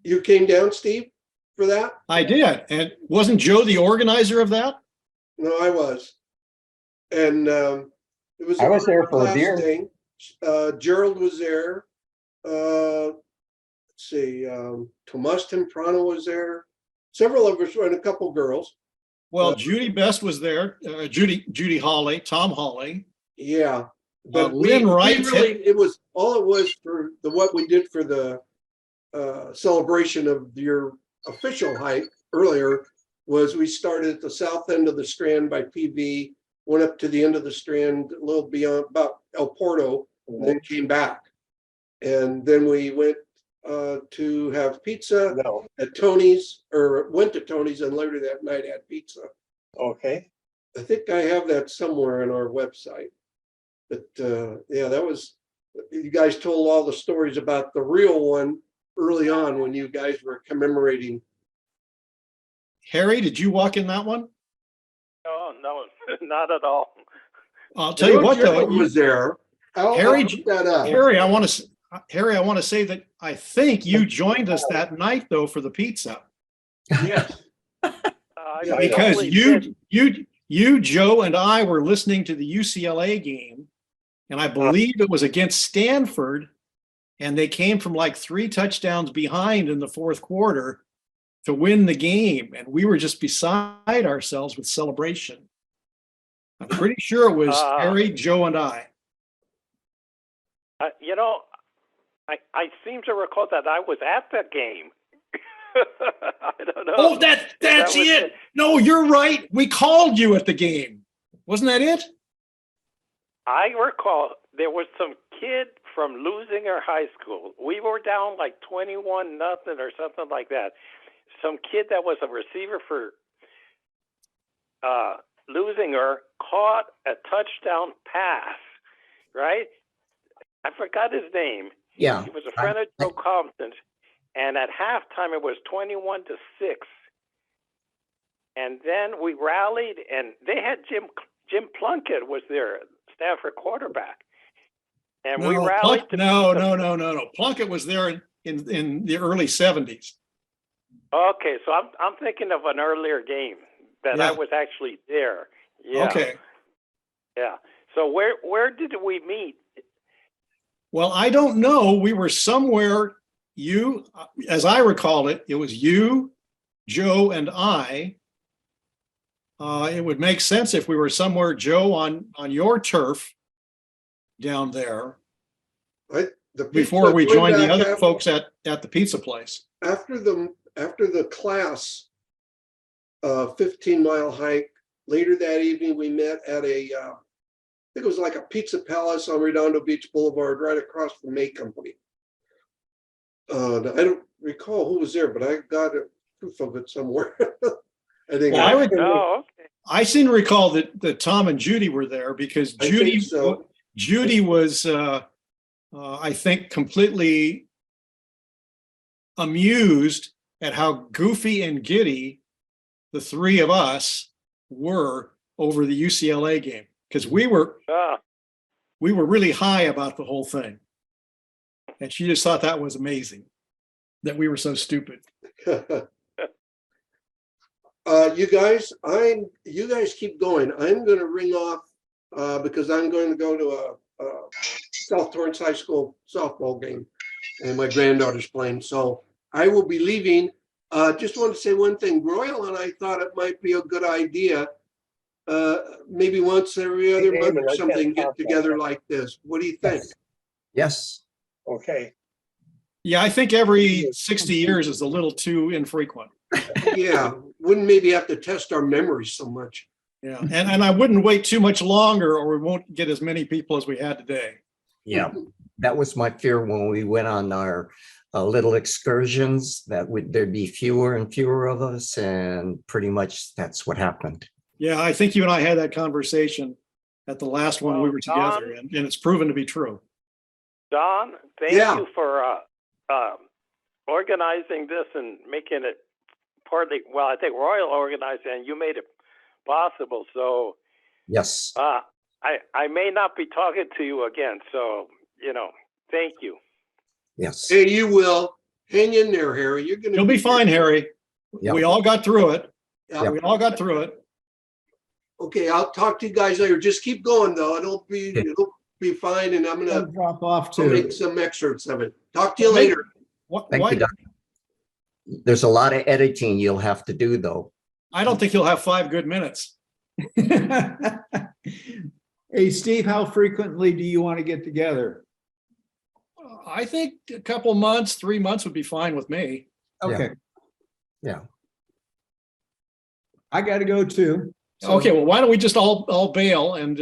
You came down, Steve, for that? I did. And wasn't Joe the organizer of that? No, I was. And it was. I was there for a class beer. thing. Gerald was there. Let's see, Tomas Temprano was there. Several of us and a couple girls. Well, Judy Best was there. Judy Hawley, Tom Hawley. Yeah. But Lynn Wright it was for what we did for the celebration of your official hike earlier was we started at the south end of the Strand by PV, went up to the end of the Strand, a little beyond about El Porto, and then came back. And then we went to have pizza No, at Tony's, or went to Tony's, and later that night had pizza. okay. I think I have that somewhere on our website. But yeah, that was, you guys told all the stories about the real one early on when you guys were commemorating. Harry, did you walk in that one? Oh, no, not at all. I'll tell you what, though. Gerald was there. I'll look that up. Harry, I want to say that I think you joined us that night, though, for the pizza. Yes. Yeah, Because totally did. you, Joe, and I were listening to the UCLA game, and I believe it was against Stanford, and they came from like 3 touchdowns behind in the fourth quarter to win the game, and we were just beside ourselves with celebration. I'm pretty sure it was Harry, Joe, and I. You know, I seem to recall that I was at the game. I don't know. Oh, that's That was it. No, you're right. We called you at the game. Wasn't that it? I recall there was some kid from Lusinger High School. We were down like 21-0 or something like that. Some kid that was a receiver for Lusinger caught a touchdown pass, right? I forgot his name. Yeah. He was a friend of Joe Compton's. And at halftime, it was 21-6. And then we rallied, and they had Jim Plunkett was their Stanford quarterback. And we rallied. No. Plunkett was there in the early 70s. Okay, so I'm thinking of an earlier game that Yeah. I was actually there. Yeah. Okay. Yeah. So where did we meet? Well, I don't know. We were somewhere. You, as I recall it, it was you, Joe, and I. It would make sense if we were somewhere, Joe, on your turf down there before we joined the other folks at the pizza place. After the class 15-mile hike, later that evening, we met at I think it was like a pizza palace on Redondo Beach Boulevard, right across from May Company. I don't recall who was there, but I got a proof of it somewhere. I think I seem to recall that Tom and Judy were there because Judy was, I think, completely amused at how goofy and giddy the three of us were over the UCLA game because we were really high about the whole thing. And she just thought that was amazing that we were so stupid. You guys keep going. I'm going to ring off because I'm going to go to a South Torrance High School softball game, and my granddaughter's playing. So I will be leaving. Just want to say one thing. Royal and I thought it might be a good idea. Maybe once every other month or something, get together like this. What do you think? Yes. Okay. Yeah, I think every 60 years is a little too infrequent. Yeah, wouldn't maybe have to test our memories so much. Yeah, and I wouldn't wait too much longer or we won't get as many people as we had today. Yeah, that was my fear when we went on our little excursions, that there'd be fewer and fewer of us, and pretty much that's what happened. Yeah, I think you and I had that conversation at the last one we Well, were together, Don- and it's proven to be true. Don, thank Yeah. you for organizing this and making it partly, well, I think Royal organized it and you made it possible. So Yes, I may not be talking to you again. So, thank you. yes. Hey, you will. Hang in there, Harry. You're gonna You'll be fine, Harry. Yeah. We all got through it. Yeah. We all got through it. Okay, I'll talk to you guys later. Just keep going though. It'll be fine, and I'm I'll gonna drop off I'll make too. some excerpts of it. Talk to you later. Thank Why, you, Doc. There's a lot of editing you'll have to do, though. I don't think you'll have 5 good minutes. Hey, Steve, how frequently do you want to get together? I think a couple months, 3 months would be fine with me. Okay. Yeah. I got to go too. So- Okay, well, why don't we just all bail and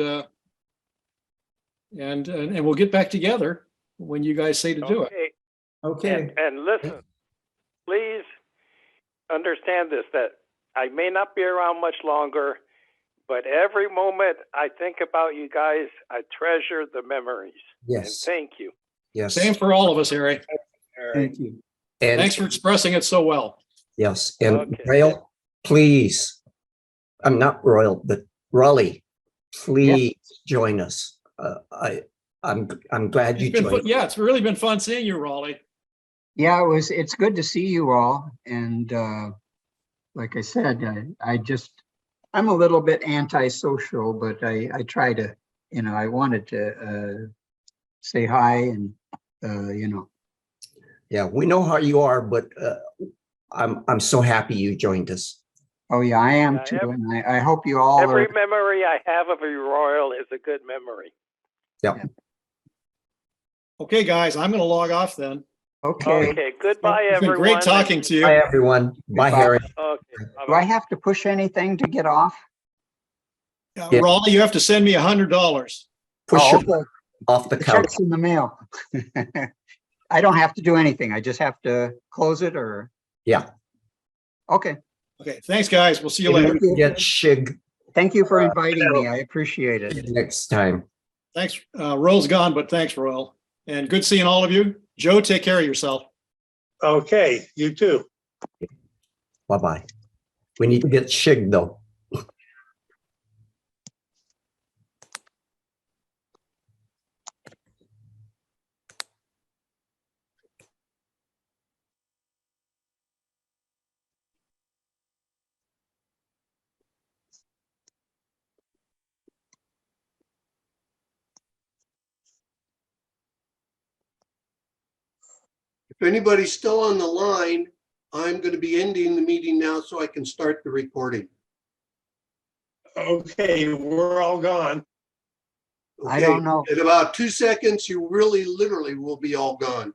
we'll get back together when you guys say to do it. Okay. Okay. And listen, please understand this, that I may not be around much longer, but every moment I think about you guys, I treasure the memories. Yes. And thank you. Yes. Same for all of us, Harry. Thank you. And Thanks for expressing it so well. yes, and Okay. Royal, please. I'm not Royal, but Raleigh, please join us. I'm glad you It's been fun- joined. yeah, it's really been fun seeing you, Raleigh. Yeah, it's good to see you all. And like I said, I'm a little bit antisocial, but I try to, I wanted to say hi and, Yeah, we know how you are, but I'm so happy you joined us. oh yeah, I am Yeah, too. And I hope you all Every are. memory I have of you, Royal, is a good memory. Yeah. Okay, guys, I'm going to log off then. Okay. Okay, goodbye, It's been everyone. great talking to you. Bye, everyone. Bye, Goodbye. Harry. Okay. Do I have to push anything to get off? Yeah. Raleigh, you have to send me $100. Push Oh, your okay. off the The couch. check's in the mail. I don't have to do anything. I just have to close it or, Yeah. okay. Okay, thanks, guys. We'll see you later. Thank you. Get Shig Thank you for inviting me. I appreciate it. next time. Thanks. Royal's gone, but thanks, Royal. And good seeing all of you. Joe, take care of yourself. Okay, you too. Bye-bye. We need to get Shig, though. If anybody's still on the line, I'm going to be ending the meeting now so I can start the recording. Okay, we're all gone. I don't know. In about 2 seconds, you really literally will be all gone.